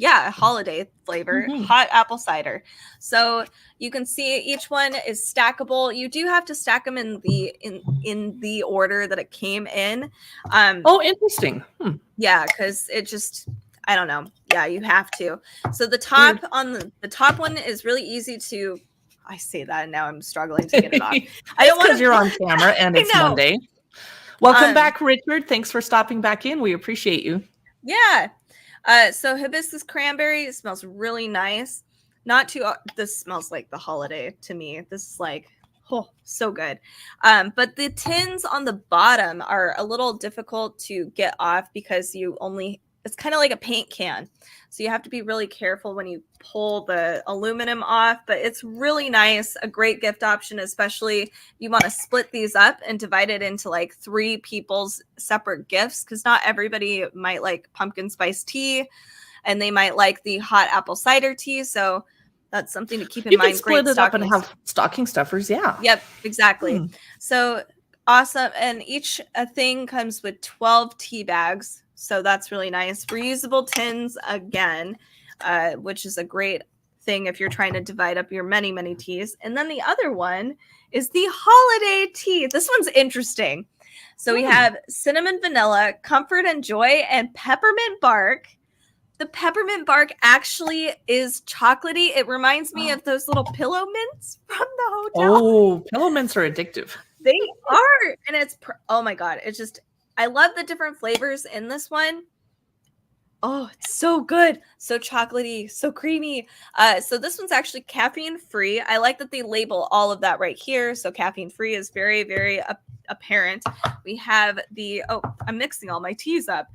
holiday flavor. Hot apple cider. So you can see each one is stackable. You do have to stack them in the order that it came in. Interesting. Yeah, because it just, I don't know. Yeah, you have to. So the top on the top one is really easy to. I say that and now I'm struggling to get it off. I don't want because you're on camera and it's Monday. Welcome back, Richard. Thanks for stopping back in. We appreciate you. Yeah. So hibiscus cranberry smells really nice. Not too. This smells like the holiday to me. This is like, oh, so good. But the tins on the bottom are a little difficult to get off because it's kind of like a paint can. So you have to be really careful when you pull the aluminum off, but it's really nice. A great gift option, especially if you want to split these up and divide it into like 3 people's separate gifts, because not everybody might like pumpkin spice tea and they might like the hot apple cider tea. So that's something to keep in mind. You can split it up and have stocking stuffers. Yeah. Yep, exactly. So awesome. And each thing comes with 12 tea bags. So that's really nice. Reusable tins again, which is a great thing if you're trying to divide up your many, many teas. And then the other one is the holiday tea. This one's interesting. So we have cinnamon vanilla, comfort and joy, and peppermint bark. The peppermint bark actually is chocolatey. It reminds me of those little pillow mints from the hotel. Oh, pillow mints are addictive. They are. And it's, oh my God. It's just, I love the different flavors in this one. Oh, it's so good. So chocolatey, so creamy. So this one's actually caffeine free. I like that they label all of that right here. So caffeine free is very, very apparent. We have I'm mixing all my teas up.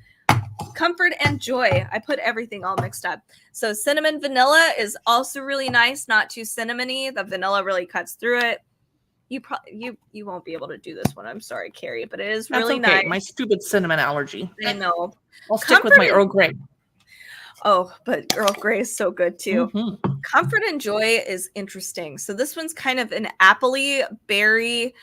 Comfort and joy. I put everything all mixed up. So cinnamon vanilla is also really nice. Not too cinnamony. The vanilla really cuts through it. You won't be able to do this one. I'm sorry, Carrie, but it is really nice. My stupid cinnamon allergy. I know. I'll stick with my Earl Grey. Oh, but Earl Grey is so good too. Comfort and joy is interesting. So this one's kind of an appley berry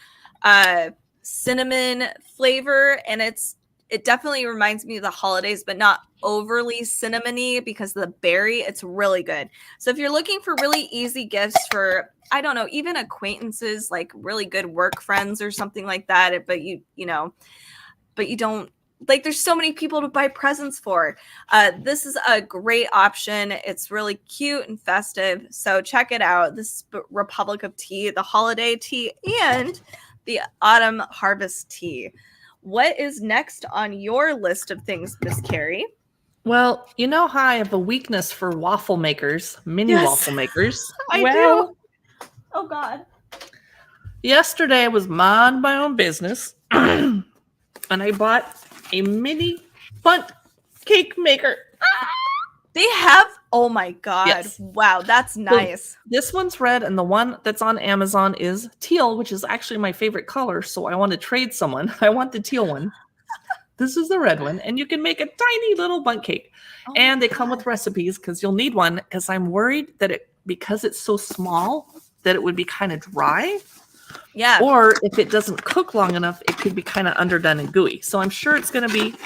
cinnamon flavor, and it definitely reminds me of the holidays, but not overly cinnamony because of the berry. It's really good. So if you're looking for really easy gifts for, I don't know, even acquaintances, like really good work friends or something like that, but you don't like there's so many people to buy presents for. This is a great option. It's really cute and festive. So check it out. This is Republic of Tea, the holiday tea, and the autumn harvest tea. What is next on your list of things, Miss Carrie? Well, you know how I have a weakness for waffle makers, mini Yes. waffle makers. I Well, do. Oh God. yesterday I was minding my own business and I bought a mini bundt cake maker. They have, oh my God. Yes. Wow, that's nice. This one's red, and the one that's on Amazon is teal, which is actually my favorite color. So I want to trade someone. I want the teal one. This is the red one, and you can make a tiny little bundt cake. Oh And my they come God. with recipes because you'll need one. Because I'm worried that because it's so small, that it would be kind of dry. Yeah. Or if it doesn't cook long enough, it could be kind of underdone and gooey. So I'm sure it's going to be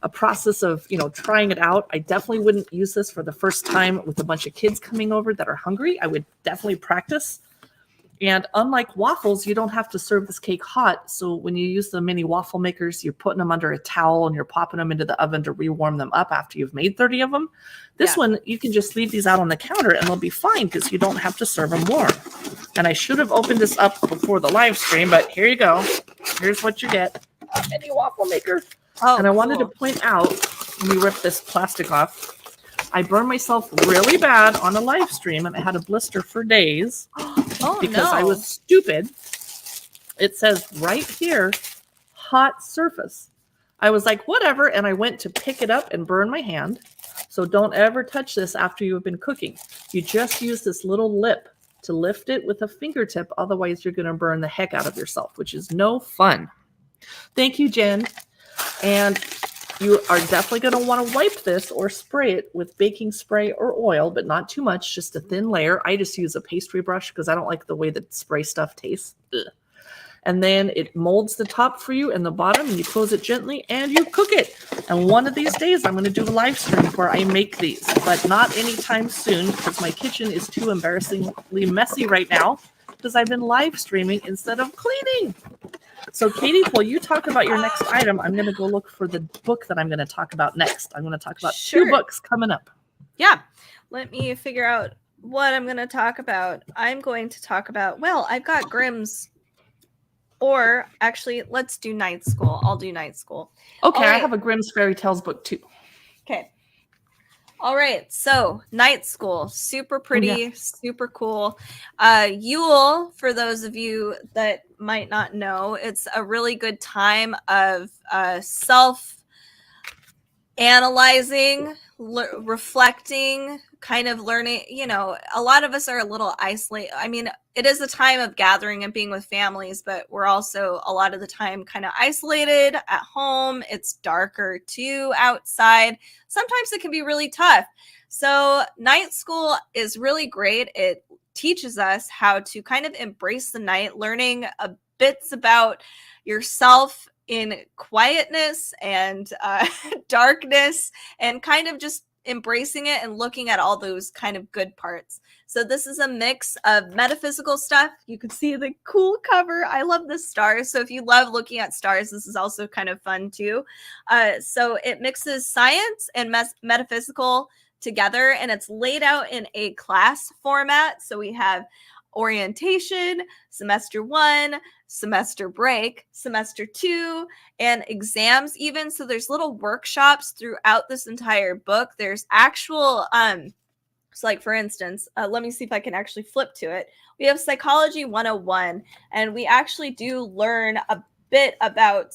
a process of, trying it out. I definitely wouldn't use this for the first time with a bunch of kids coming over that are hungry. I would definitely practice. And unlike waffles, you don't have to serve this cake hot. So when you use the mini waffle makers, you're putting them under a towel and you're popping them into the oven to rewarm them up after you've made 30 of them. This one, you can just leave these out on the counter and they'll be fine because you don't have to serve them warm. And I should have opened this up before the live stream, but here you go. Here's what you get. A mini waffle maker. Oh, And I wanted to cool. point out, when we rip this plastic off, I burned myself really bad on a live stream and I had a blister for days Oh, because no. I was stupid. It says right here, hot surface. I was like, whatever. And I went to pick it up and burn my hand. So don't ever touch this after you have been cooking. You just use this little lip to lift it with a fingertip. Otherwise, you're going to burn the heck out of yourself, which is no fun. Thank you, Jen. And you are definitely going to want to wipe this or spray it with baking spray or oil, but not too much, just a thin layer. I just use a pastry brush because I don't like the way that spray stuff tastes. Ugh. And then it molds the top for you and the bottom, and you close it gently and you cook it. And one of these days, I'm going to do a live stream where I make these, but not anytime soon because my kitchen is too embarrassingly messy right now because I've been live streaming instead of cleaning. So, Katie, while you talk about your next item, I'm going to go look for the book that I'm going to talk about next. I'm going to talk about Sure. 2 books coming up. Yeah. Let me figure out what I'm going to talk about. I'm going to talk about, well, I've got Grimm's. Or actually, let's do Night School. I'll do Night School. Okay, All I right. have a Grimm's Fairy Tales book too. Okay. All right. So, Night School, super pretty, super cool. Yule, for those of you that might not know, it's a really good time of self-analyzing, reflecting, kind of learning. A lot of us are a little isolated. I mean, it is a time of gathering and being with families, but we're also a lot of the time kind of isolated at home. It's darker too outside. Sometimes it can be really tough. So Night School is really great. It teaches us how to kind of embrace the night, learning bits about yourself in quietness and darkness, and kind of just embracing it and looking at all those kind of good parts. So this is a mix of metaphysical stuff. You can see the cool cover. I love the stars. So if you love looking at stars, this is also kind of fun too. So it mixes science and metaphysical together, and it's laid out in a class format. So we have orientation, semester 1, semester break, semester 2, and exams even. So there's little workshops throughout this entire book. There's actual so like for instance, let me see if I can actually flip to it. We have Psychology 101, and we actually do learn a bit about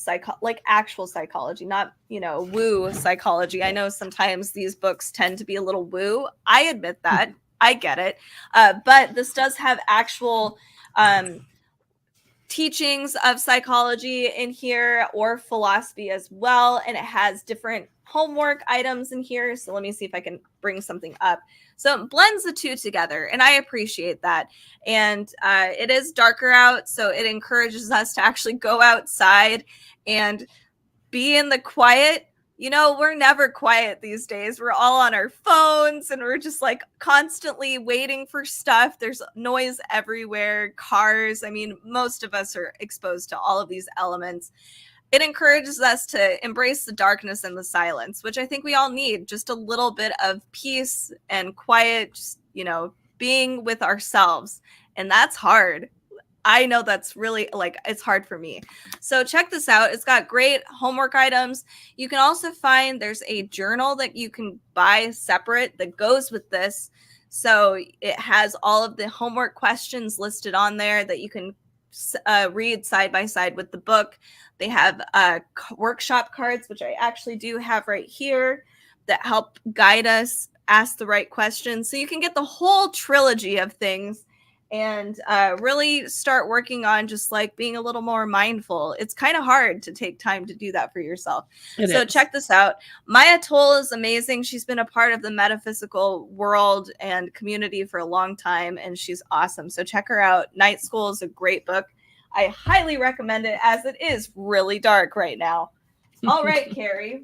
actual psychology, not woo psychology. I know sometimes these books tend to be a little woo. I admit that. I get it. But this does have actual teachings of psychology in here, or philosophy as well. And it has different homework items in here. So let me see if I can bring something up. So it blends the two together, and I appreciate that. And it is darker out, so it encourages us to actually go outside and be in the quiet. We're never quiet these days. We're all on our phones and we're just like constantly waiting for stuff. There's noise everywhere, cars. I mean, most of us are exposed to all of these elements. it encourages us to embrace the darkness and the silence, which I think we all need. Just a little bit of peace and quiet, just, being with ourselves. And that's hard. I know that's really it's hard for me. So check this out. It's got great homework items. You can also find there's a journal that you can buy separate that goes with this. So it has all of the homework questions listed on there that you can read side by side with the book. They have workshop cards, which I actually do have right here, that help guide us, ask the right questions. So you can get the whole trilogy of things and really start working on just being a little more mindful. It's kind of hard to take time to do that for yourself. Check this out. Maya Toll is amazing. She's been a part of the metaphysical world and community for a long time, and she's awesome. So check her out. Night School is a great book. I highly recommend it, as it is really dark right now. All right, Carrie,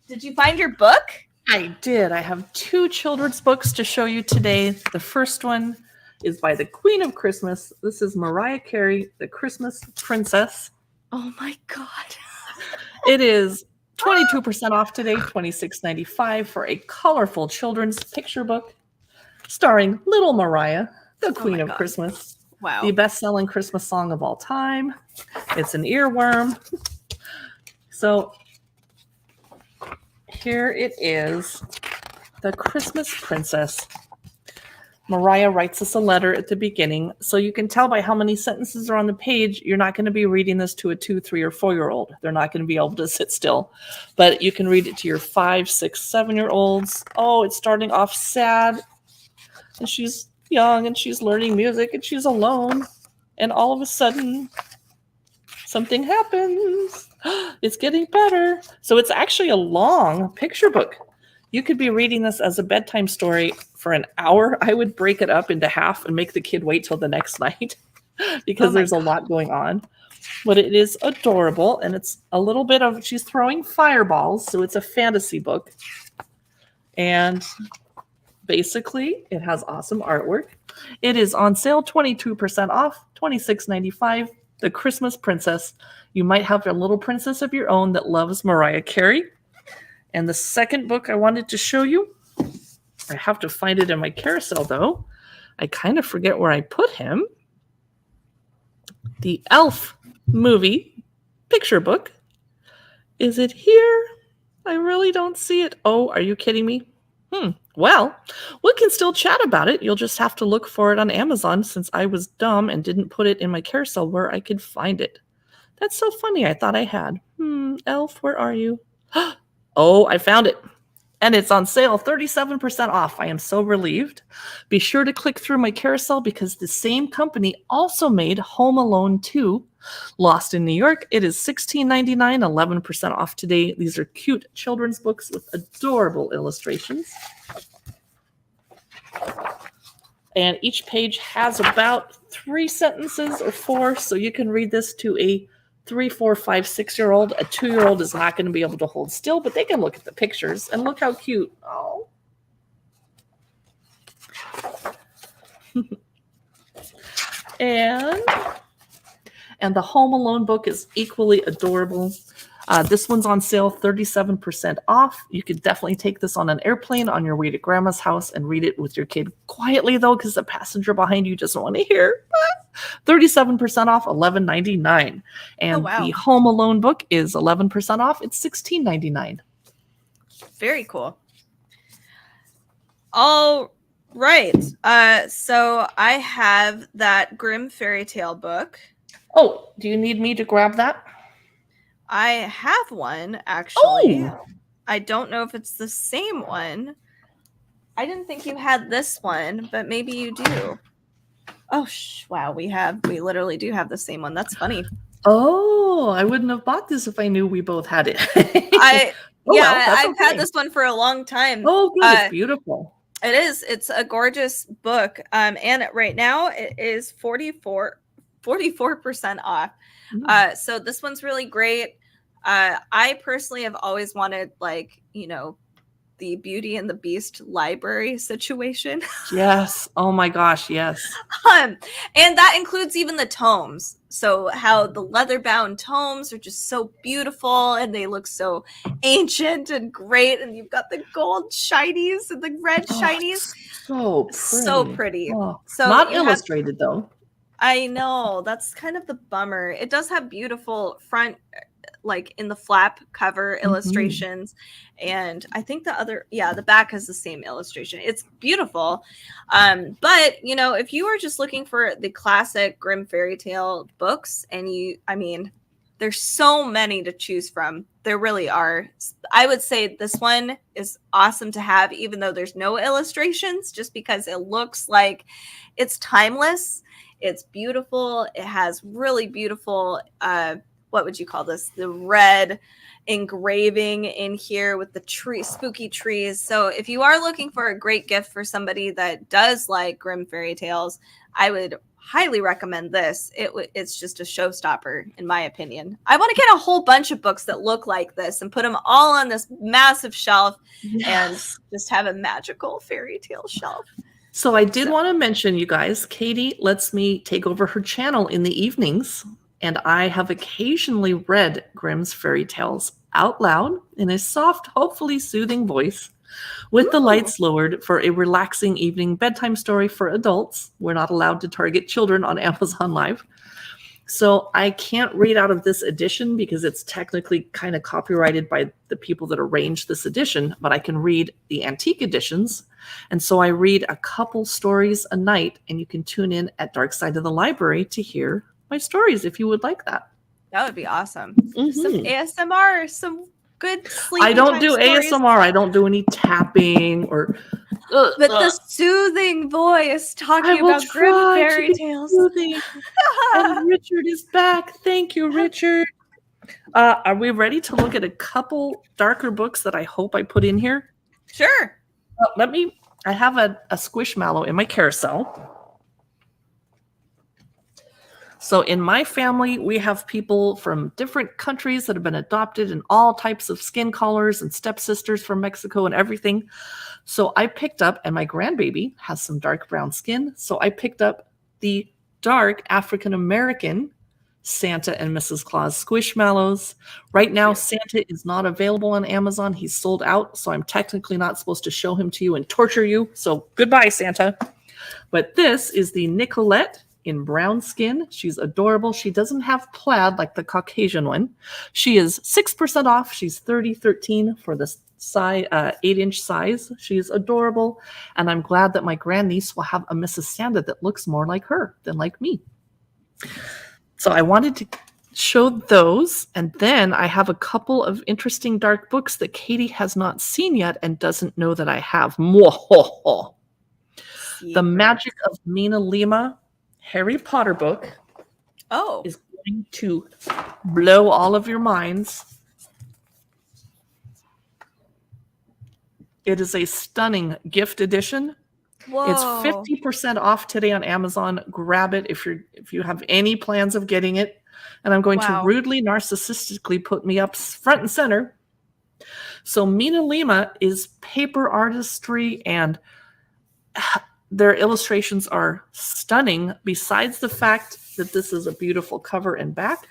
did you find your book? I did. I have 2 children's books to show you today. The first one is by the Queen of Christmas. This is Mariah Carey, The Christmas Princess. Oh my God. It is 22% off today, $26.95 for a colorful children's picture book starring little Mariah, the Queen of Christmas. Wow. The best-selling Christmas song of all time. It's an earworm. So here it is, The Christmas Princess. Mariah writes us a letter at the beginning, so you can tell by how many sentences are on the page, you're not going to be reading this to a 2, 3, or 4-year-old. They're not going to be able to sit still. But you can read it to your 5, 6, 7-year-olds. Oh, it's starting off sad. And she's young, and she's learning music, and she's alone. And all of a sudden, something happens. It's getting better. So it's actually a long picture book. You could be reading this as a bedtime story for an hour. I would break it up into half and make the kid wait till the next night because there's a lot going on. But it is adorable, and it's a little bit of, she's throwing fireballs, so it's a fantasy book. And basically, it has awesome artwork. It is on sale, 22% off, $26.95. The Christmas Princess. You might have a little princess of your own that loves Mariah Carey. And the second book I wanted to show you, I have to find it in my carousel, though. I kind of forget where I put him. The Elf movie picture book. Is it here? I really don't see it. Oh, are you kidding me? Well, we can still chat about it. You'll just have to look for it on Amazon, since I was dumb and didn't put it in my carousel where I could find it. That's so funny. I thought I had. Elf, where are you? Oh, I found it. And it's on sale, 37% off. I am so relieved. Be sure to click through my carousel, because the same company also made Home Alone 2, Lost in New York. It is $16.99, 11% off today. These are cute children's books with adorable illustrations. And each page has about 3 sentences or 4, so you can read this to a 3, 4, 5, 6-year-old. A 2-year-old is not going to be able to hold still, but they can look at the pictures and look how cute. Oh. and the Home Alone book is equally adorable. This one's on sale, 37% off. You could definitely take this on an airplane on your way to grandma's house and read it with your kid quietly, though, because the passenger behind you doesn't want to hear. 37% off, $11.99. And the Home Alone book is 11% off. It's $16.99. Very cool. All right. So I have that Grimm fairy tale book. Oh, do you need me to grab that? I have one, actually. Oh. I don't know if it's the same one. I didn't think you had this one, but maybe you do. Oh, wow. We literally do have the same one. That's funny. Oh, I wouldn't have bought this if I knew we both had it. I've had this one for a long time. Oh, good. It's beautiful. It is. It's a gorgeous book. And right now it is 44% off. So this one's really great. I personally have always wanted, the Beauty and the Beast library situation. Yes. Oh my gosh. Yes. And that includes even the tomes. So how the leather-bound tomes are just so beautiful and they look so ancient and great. And you've got the gold shinies and the red shinies. So pretty. So pretty. Oh, So not illustrated though. I know, that's kind of the bummer. It does have beautiful front, like in the flap cover illustrations, and I think the back has the same illustration. It's beautiful. But if you are just looking for the classic Grimm fairy tale books, and there's so many to choose from. There really are. I would say this one is awesome to have, even though there's no illustrations, just because it looks like it's timeless. It's beautiful. It has really beautiful, what would you call this? The red engraving in here with the spooky trees. So if you are looking for a great gift for somebody that does like Grimm fairy tales, I would highly recommend this. It's just a showstopper, in my opinion. I want to get a whole bunch of books that look like this and put them all on this massive shelf and just have a magical fairy tale shelf. So I did want to mention, you guys, Katie lets me take over her channel in the evenings, and I have occasionally read Grimm's fairy tales out loud in a soft, hopefully soothing voice with the lights lowered for a relaxing evening bedtime story for adults. We're not allowed to target children on Amazon Live. So I can't read out of this edition because it's technically kind of copyrighted by the people that arranged this edition, but I can read the antique editions. And so I read a couple stories a night, and you can tune in at Dark Side of the Library to hear my stories if you would like that. That would be awesome. Some ASMR, some good sleep. I don't do stories. ASMR. I don't do any tapping or. But the soothing voice talking about Grimm fairy tales. And Richard is back. Thank you, Richard. Are we ready to look at a couple darker books that I hope I put in here? Sure. I have a Squishmallow in my carousel. So in my family, we have people from different countries that have been adopted in all types of skin colors and stepsisters from Mexico and everything. So I picked up, and my grandbaby has some dark brown skin. So I picked up the dark African-American Santa and Mrs. Claus Squishmallows. Right now, Santa is not available on Amazon. He's sold out. So I'm technically not supposed to show him to you and torture you. So goodbye, Santa. But this is the Nicolette in brown skin. She's adorable. She doesn't have plaid like the Caucasian one. She is 6% off. She's $30.13 for the size, 8-inch size. She's adorable. And I'm glad that my grandniece will have a Mrs. Santa that looks more like her than like me. So I wanted to show those. And then I have a couple of interesting dark books that Katie has not seen yet and doesn't know that I have. The Magic of Mina Lima Harry Potter book is going to blow all of your minds. It is a stunning gift edition. Whoa. It's 50% off today on Amazon. Grab it if you have any plans of getting it. And I'm going to rudely, narcissistically put me up front and center. So Mina Lima is paper artistry, and their illustrations are stunning. Besides the fact that this is a beautiful cover and back,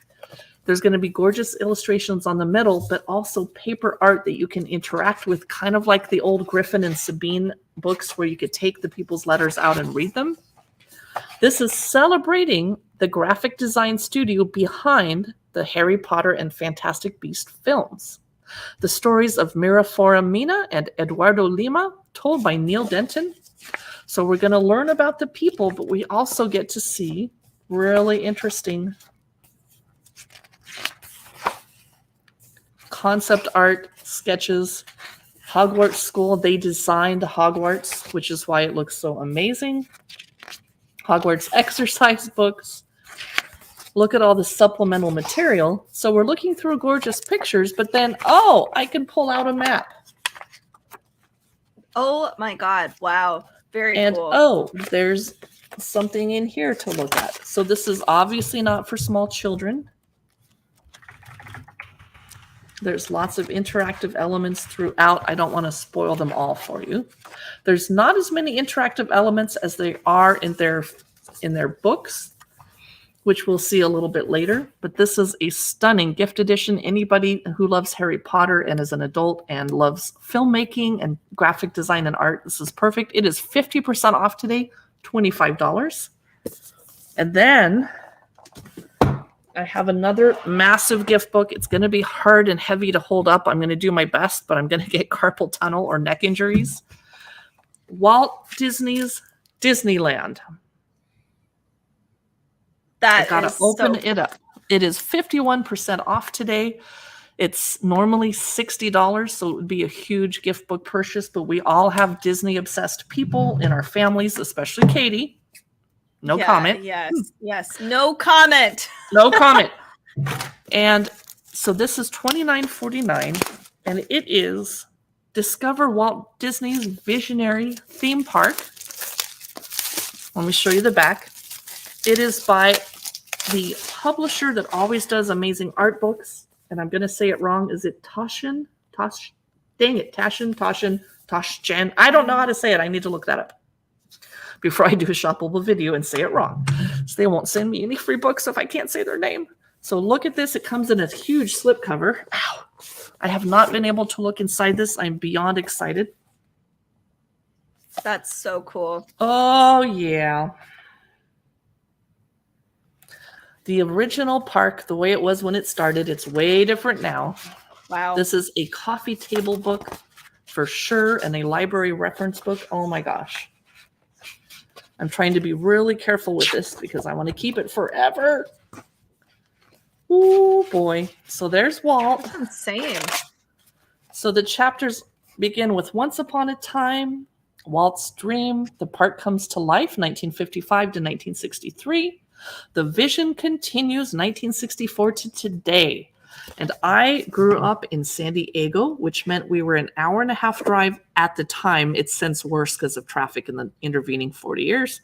there's going to be gorgeous illustrations on the middle, but also paper art that you can interact with, kind of like the old Griffin and Sabine books where you could take the people's letters out and read them. This is celebrating the graphic design studio behind the Harry Potter and Fantastic Beast films. The stories of Miraflora Mina and Eduardo Lima, told by Neil Denton. So we're going to learn about the people, but we also get to see really interesting concept art sketches. Hogwarts School, they designed Hogwarts, which is why it looks so amazing. Hogwarts exercise books. Look at all the supplemental material. So we're looking through gorgeous pictures, but then, I can pull out a map. Oh my God. Wow. Very cool. And there's something in here to look at. So this is obviously not for small children. There's lots of interactive elements throughout. I don't want to spoil them all for you. There's not as many interactive elements as they are in their books, which we'll see a little bit later. But this is a stunning gift edition. Anybody who loves Harry Potter and is an adult and loves filmmaking and graphic design and art, this is perfect. It is 50% off today, $25. And then I have another massive gift book. It's going to be hard and heavy to hold up. I'm going to do my best, but I'm going to get carpal tunnel or neck injuries. Walt Disney's Disneyland. I gotta open it up. It is 51% off today. It's normally $60, so it would be a huge gift book purchase, but we all have Disney obsessed people in our families, especially Katie. No comment. Yes. No comment. No comment. And so this is $29.49, and it is Discover Walt Disney's Visionary Theme Park. Let me show you the back. It is by the publisher that always does amazing art books, and I'm going to say it wrong. Is it Taschen? Taschen. I don't know how to say it. I need to look that up before I do a shoppable video and say it wrong. So they won't send me any free books if I can't say their name. So look at this. It comes in a huge slipcover. Ow. I have not been able to look inside this. I'm beyond excited. That's so cool. Oh, yeah. The original park, the way it was when it started, it's way different now. Wow. This is a coffee table book for sure and a library reference book. Oh, my gosh. I'm trying to be really careful with this because I want to keep it forever. Oh boy. So there's Walt. That's insane. So the chapters begin with Once Upon a Time, Walt's Dream, The Park Comes to Life, 1955 to 1963. The Vision continues, 1964 to today. And I grew up in San Diego, which meant we were an hour and a half drive at the time. It's since worse because of traffic in the intervening 40 years.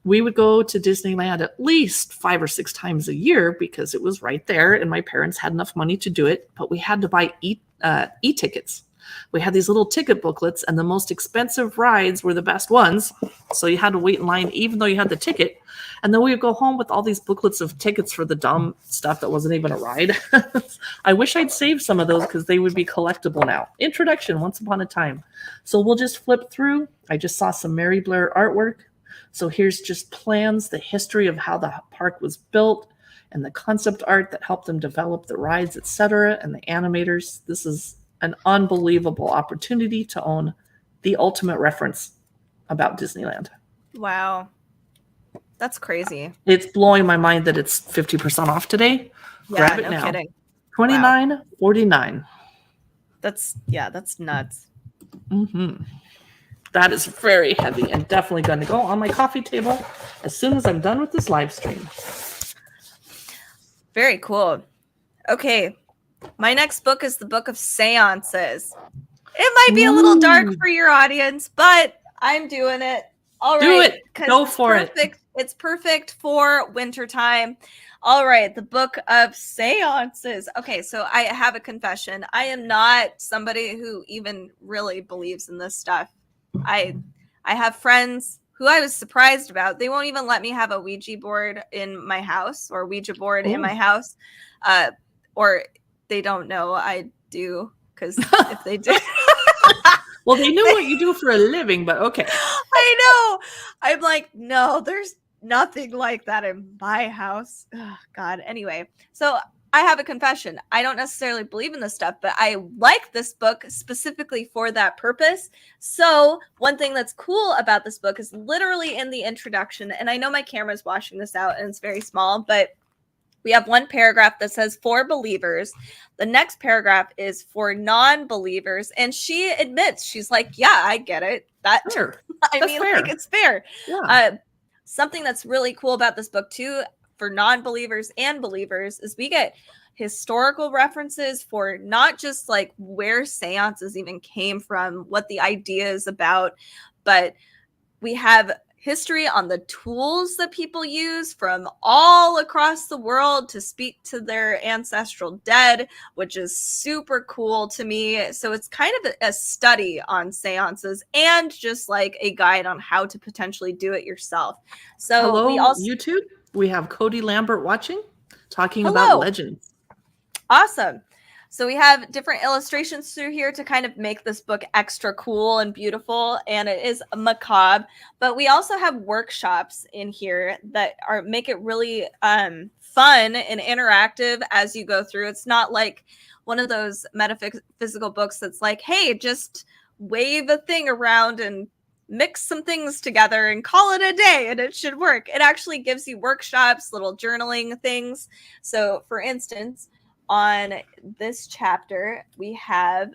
We would go to Disneyland at least 5 or 6 times a year because it was right there and my parents had enough money to do it, but we had to buy e-tickets. We had these little ticket booklets and the most expensive rides were the best ones. So you had to wait in line even though you had the ticket. And then we would go home with all these booklets of tickets for the dumb stuff that wasn't even a ride. I wish I'd saved some of those because they would be collectible now. Introduction, Once Upon a Time. So we'll just flip through. I just saw some Mary Blair artwork. So here's just plans, the history of how the park was built, and the concept art that helped them develop the rides, etc., and the animators. This is an unbelievable opportunity to own the ultimate reference about Disneyland. Wow. That's crazy. It's blowing my mind that it's 50% off today. Yeah, Grab it no now. kidding. $29.49. That's nuts. Mm-hmm. That is very heavy and definitely going to go on my coffee table as soon as I'm done with this live stream. Very cool. Okay. My next book is the Book of Seances. It might be a little dark for your audience, but I'm doing it. All right. Do it. Go for it. It's perfect for wintertime. All right. The Book of Seances. Okay. So I have a confession. I am not somebody who even really believes in this stuff. I have friends who I was surprised about. They won't even let me have a Ouija board in my house or Ouija board in my house. Or they don't know I do, because if they did. Well, they knew what you do for a living, but okay. I know. I'm like, no, there's nothing like that in my house. Oh, God. Anyway, so I have a confession. I don't necessarily believe in this stuff, but I like this book specifically for that purpose. So one thing that's cool about this book is literally in the introduction, and I know my camera's washing this out and it's very small, but we have one paragraph that says for believers. The next paragraph is for non-believers. And she admits, she's like, yeah, I get it. That's fair. Like, it's fair. Yeah. Something that's really cool about this book too, for non-believers and believers, is we get historical references for not just like where seances even came from, what the idea is about, but we have history on the tools that people use from all across the world to speak to their ancestral dead, which is super cool to me. So it's kind of a study on seances and just like a guide on how to potentially do it yourself. So Hello, we also YouTube. We have Cody Lambert watching, talking Hello. about legends. Awesome. So we have different illustrations through here to kind of make this book extra cool and beautiful, and it is macabre. But we also have workshops in here that make it really fun and interactive as you go through. It's not like one of those metaphysical books that's like, hey, just wave a thing around and mix some things together and call it a day and it should work. It actually gives you workshops, little journaling things. So for instance, on this chapter, we have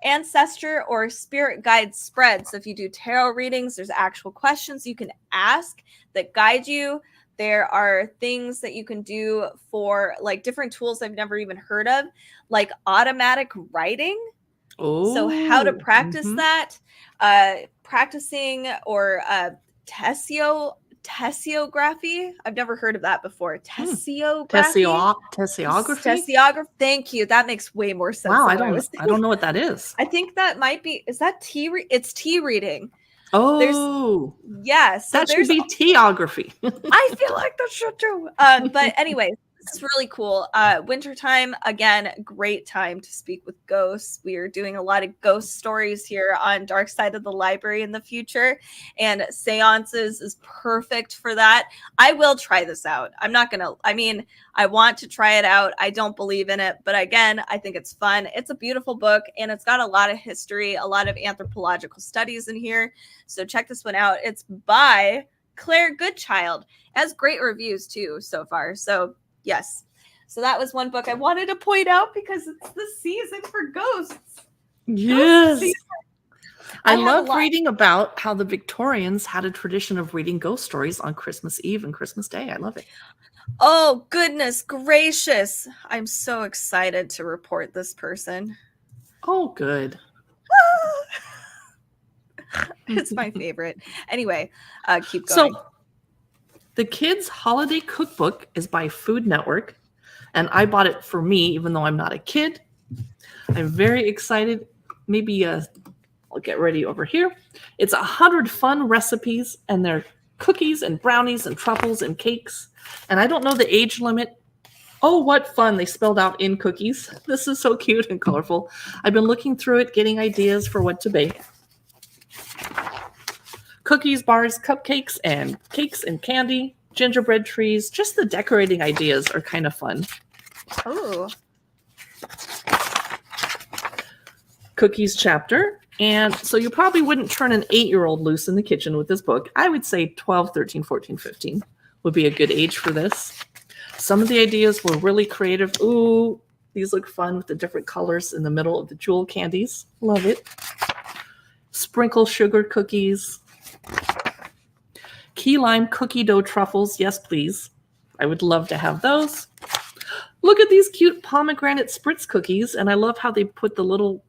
ancestor or spirit guide spread. So if you do tarot readings, there's actual questions you can ask that guide you. There are things that you can do for like different tools I've never even heard of, like automatic writing. Oh, so how to practice that, practicing or tessiography. I've never heard of that before. Tessiography. Tessiography. Thank you. That makes way more sense. Wow, I don't know what that is. I think that might be. Is that tea? It's tea reading. Oh, yes. Yeah, so that should be teography. I feel like that should too. But anyway, this is really cool. Wintertime, again, great time to speak with ghosts. We are doing a lot of ghost stories here on Dark Side of the Library in the future, and seances is perfect for that. I will try this out. I want to try it out. I don't believe in it, but again, I think it's fun. It's a beautiful book, and it's got a lot of history, a lot of anthropological studies in here. So check this one out. It's by Claire Goodchild. It has great reviews too so far. So yes. So that was one book I wanted to point out because it's the season for ghosts. Yes. I love reading about how the Victorians had a tradition of reading ghost stories on Christmas Eve and Christmas Day. I love it. Oh, goodness gracious. I'm so excited to report this person. Oh, good. It's my favorite. Anyway, keep going. So, the Kids Holiday Cookbook is by Food Network, and I bought it for me, even though I'm not a kid. I'm very excited. Maybe I'll get ready over here. It's 100 fun recipes, and they're cookies and brownies and truffles and cakes. And I don't know the age limit. Oh, what fun. They spelled out in cookies. This is so cute and colorful. I've been looking through it, getting ideas for what to bake. Cookies, bars, cupcakes, and cakes and candy, gingerbread trees. Just the decorating ideas are kind of fun. Oh. Cookies chapter. And so you probably wouldn't turn an 8-year-old loose in the kitchen with this book. I would say 12, 13, 14, 15 would be a good age for this. Some of the ideas were really creative. Ooh, these look fun with the different colors in the middle of the jewel candies. Love it. Sprinkle sugar cookies. Key lime cookie dough truffles. Yes, please. I would love to have those. Look at these cute pomegranate spritz cookies. And I love how they put the little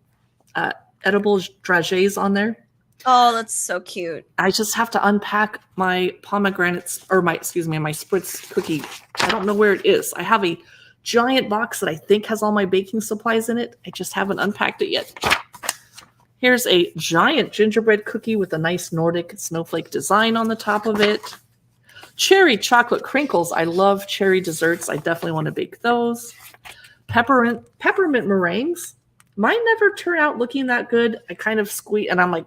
edible dragées on there. Oh, that's so cute. I just have to unpack my pomegranates, or my spritz cookie. I don't know where it is. I have a giant box that I think has all my baking supplies in it. I just haven't unpacked it yet. Here's a giant gingerbread cookie with a nice Nordic snowflake design on the top of it. Cherry chocolate crinkles. I love cherry desserts. I definitely want to bake those. Peppermint meringues. Mine never turn out looking that good. I kind of squeeze, and I'm like,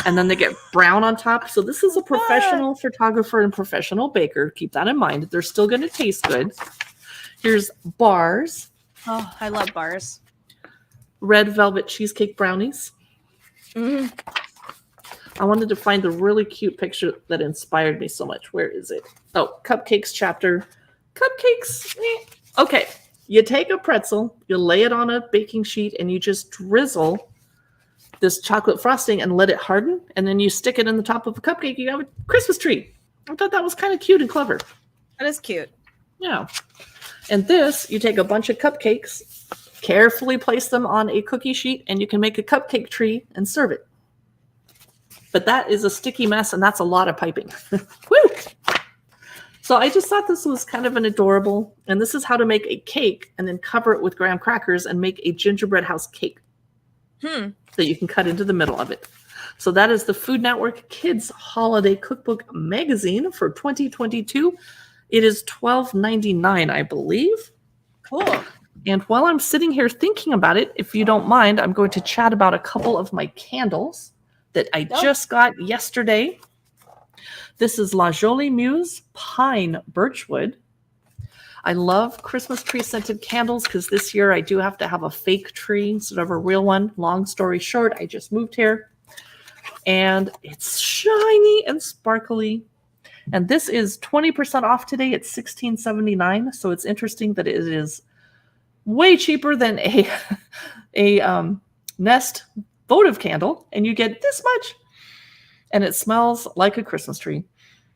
and then they get brown on top. So this is a professional photographer and professional baker. Keep that in mind. They're still going to taste good. Here's bars. Oh, I love bars. Red velvet cheesecake brownies. Mm-hmm. I wanted to find the really cute picture that inspired me so much. Where is it? Oh, cupcakes chapter. Cupcakes. Okay. You take a pretzel, you lay it on a baking sheet, and you just drizzle this chocolate frosting and let it harden. And then you stick it in the top of a cupcake. You have a Christmas tree. I thought that was kind of cute and clever. That is cute. Yeah. And this, you take a bunch of cupcakes, carefully place them on a cookie sheet, and you can make a cupcake tree and serve it. But that is a sticky mess, and that's a lot of piping. Woo! So I just thought this was kind of an adorable, and this is how to make a cake and then cover it with graham crackers and make a gingerbread house cake that you can cut into the middle of it. So that is the Food Network Kids Holiday Cookbook Magazine for 2022. It is $12.99, I believe. Cool. And while I'm sitting here thinking about it, if you don't mind, I'm going to chat about a couple of my candles that I just got yesterday. This is La Jolie Muse Pine Birchwood. I love Christmas tree scented candles because this year I do have to have a fake tree instead of a real one. Long story short, I just moved here and it's shiny and sparkly. And this is 20% off today. It's $16.79. So it's interesting that it is way cheaper than a Nest votive candle, and you get this much. And it smells like a Christmas tree,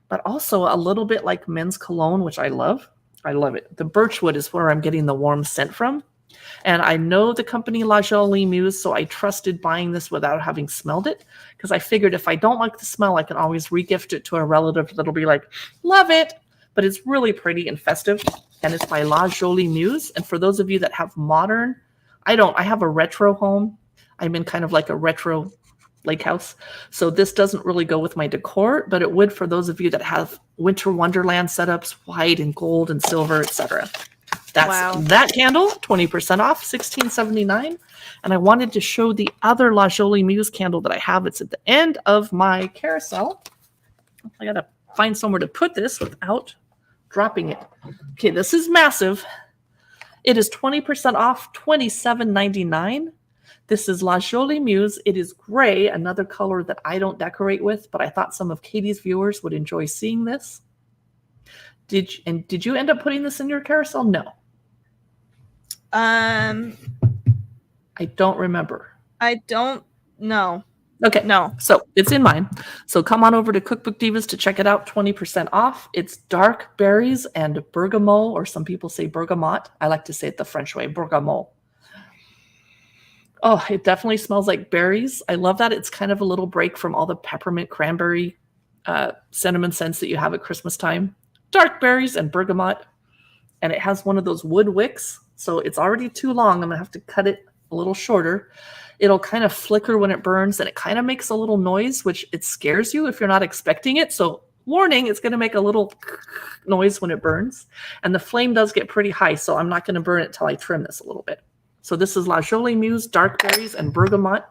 but also a little bit like men's cologne, which I love. I love it. The birchwood is where I'm getting the warm scent from. And I know the company La Jolie Muse, so I trusted buying this without having smelled it, because I figured if I don't like the smell, I can always regift it to a relative that'll be like, love it. But it's really pretty and festive, and it's by La Jolie Muse. And for those of you that have modern, I have a retro home. I'm in kind of like a retro lake house. So this doesn't really go with my decor, but it would for those of you that have winter wonderland setups, white and gold and silver, etc. That's that candle, 20% off, $16.79. And I wanted to show the other La Jolie Muse candle that I have. It's at the end of my carousel. I got to find somewhere to put this without dropping it. Okay, this is massive. It is 20% off, $27.99. This is La Jolie Muse. It is gray, another color that I don't decorate with, but I thought some of Katie's viewers would enjoy seeing this. Did you end up putting this in your carousel? No. I don't remember. I don't know. Okay. No. So it's in mine. So come on over to Cookbook Divas to check it out. 20% off. It's dark berries and bergamot, or some people say bergamot. I like to say it the French way, bergamot. Oh, it definitely smells like berries. I love that. It's kind of a little break from all the peppermint cranberry cinnamon scents that you have at Christmas time. Dark berries and bergamot. And it has one of those wood wicks. So it's already too long. I'm going to have to cut it a little shorter. It'll kind of flicker when it burns, and it kind of makes a little noise, which it scares you if you're not expecting it. So warning, it's going to make a little noise when it burns. And the flame does get pretty high, so I'm not going to burn it till I trim this a little bit. So this is La Jolie Muse Dark Berries and Bergamot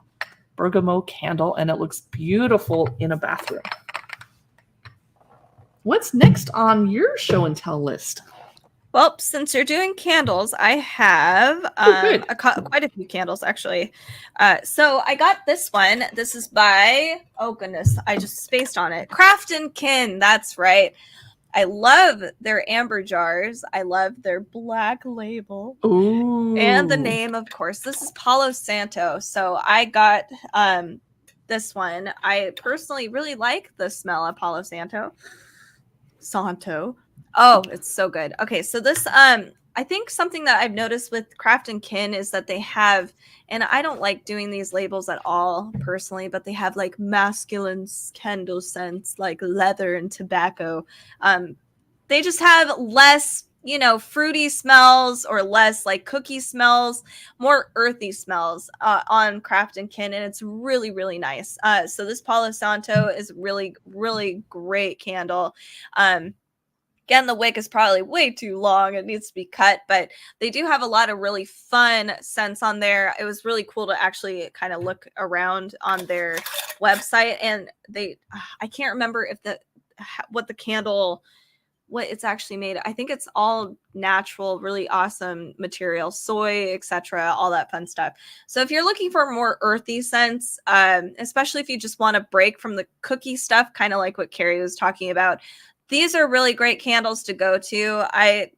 candle, and it looks beautiful in a bathroom. What's next on your show and tell list? Well, since you're doing candles, I have quite a few candles, actually. So I got this one. This is by, oh goodness, I just spaced on it. Craft & Kin, that's right. I love their amber jars. I love their black label. Ooh. And the name, of course. This is Palo Santo. So I got this one. I personally really like the smell of Palo Santo. Oh, it's so good. Okay, so this I think something that I've noticed with Craft & Kin is that they have, and I don't like doing these labels at all personally, but they have like masculine candle scents like leather and tobacco. They just have less, fruity smells or less like cookie smells, more earthy smells on Craft & Kin, and it's really, really nice. So this Palo Santo is really, really great candle. Again, the wick is probably way too long. It needs to be cut, but they do have a lot of really fun scents on there. It was really cool to actually kind of look around on their website, and I can't remember what it's actually made. I think it's all natural, really awesome material, soy, etc., all that fun stuff. So if you're looking for more earthy scents, especially if you just want to break from the cookie stuff, kind of like what Carrie was talking about, these are really great candles to go to. I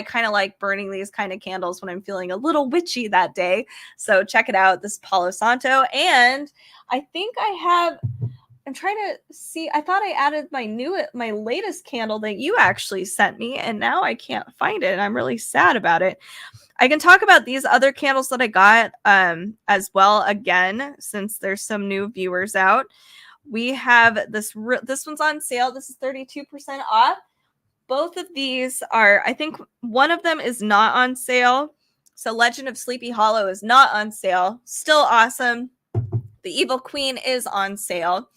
kind of like burning these kind of candles when I'm feeling a little witchy that day. So check it out. This Palo Santo. And I think I'm trying to see. I thought I added my latest candle that you actually sent me, and now I can't find it. And I'm really sad about it. I can talk about these other candles that I got as well, again, since there's some new viewers out. We have this one's on sale. This is 32% off. Both of these are, I think one of them is not on sale. So Legend of Sleepy Hollow is not on sale. Still awesome. The Evil Queen is on sale,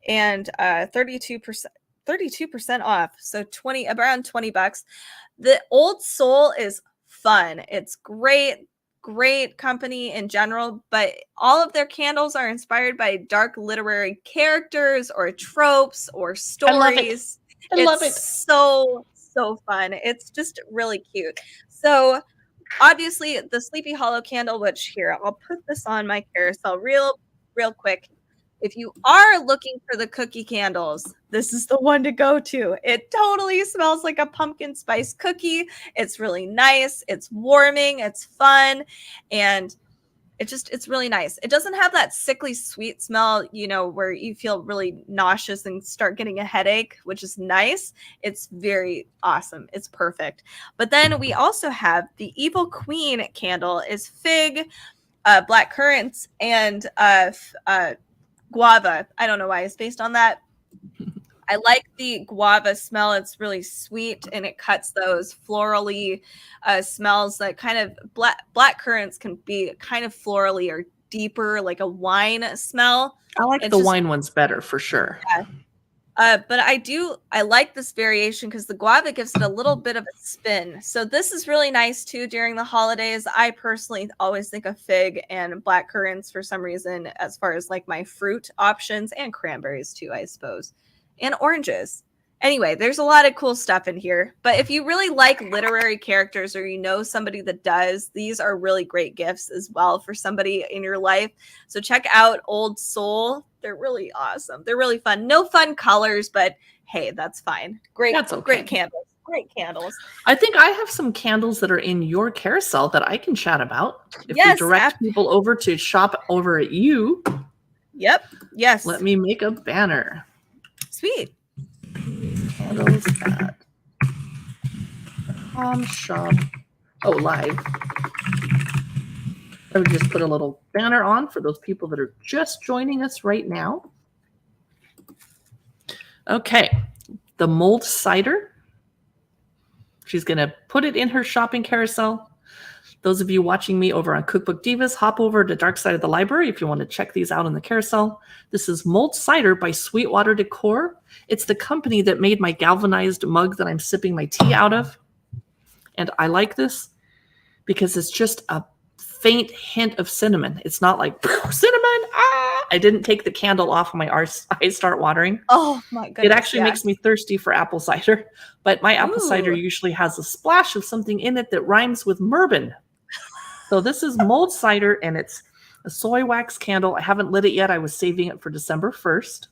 and 32% off. So around 20 bucks. The Old Soul is fun. It's great company in general, but all of their candles are inspired by dark literary characters or tropes or stories. I love it. So fun. It's just really cute. So obviously the Sleepy Hollow candle, which here, I'll put this on my carousel real quick. If you are looking for the cookie candles, this is the one to go to. It totally smells like a pumpkin spice cookie. It's really nice. It's warming. It's fun. And it's really nice. It doesn't have that sickly sweet smell, where you feel really nauseous and start getting a headache, which is nice. It's very awesome. It's perfect. But then we also have the Evil Queen candle is fig, black currants, and guava. I don't know why it's based on that. I like the guava smell. It's really sweet, and it cuts those florally smells that kind of black currants can be kind of florally or deeper, like a wine smell. I like the wine ones better for sure. Yeah. But I like this variation because the guava gives it a little bit of a spin. So this is really nice too during the holidays. I personally always think of fig and black currants for some reason, as far as like my fruit options, and cranberries too, I suppose, and oranges. Anyway, there's a lot of cool stuff in here. But if you really like literary characters, or somebody that does, these are really great gifts as well for somebody in your life. So check out Old Soul. They're really awesome. They're really fun. No fun colors, but hey, that's fine. Great, that's okay. Great candles. Great candles. I think I have some candles that are in your carousel that I can chat about. If you direct people over to shop over at you. Yep. Yes. Let me make a banner. Sweet. Candles at shop. Oh, live. I would just put a little banner on for those people that are just joining us right now. Okay. The mulled cider. She's going to put it in her shopping carousel. Those of you watching me over on Cookbook Divas, hop over to Dark Side of the Library if you want to check these out in the carousel. This is mulled cider by Sweetwater Decor. It's the company that made my galvanized mug that I'm sipping my tea out of. And I like this because it's just a faint hint of cinnamon. It's not like cinnamon. I didn't take the candle off of my eyes start watering. Oh my goodness. It actually makes me thirsty for apple cider, but my apple cider usually has a splash of something in it that rhymes with Mervyn. So this is mulled cider, and it's a soy wax candle. I haven't lit it yet. I was saving it for December 1st.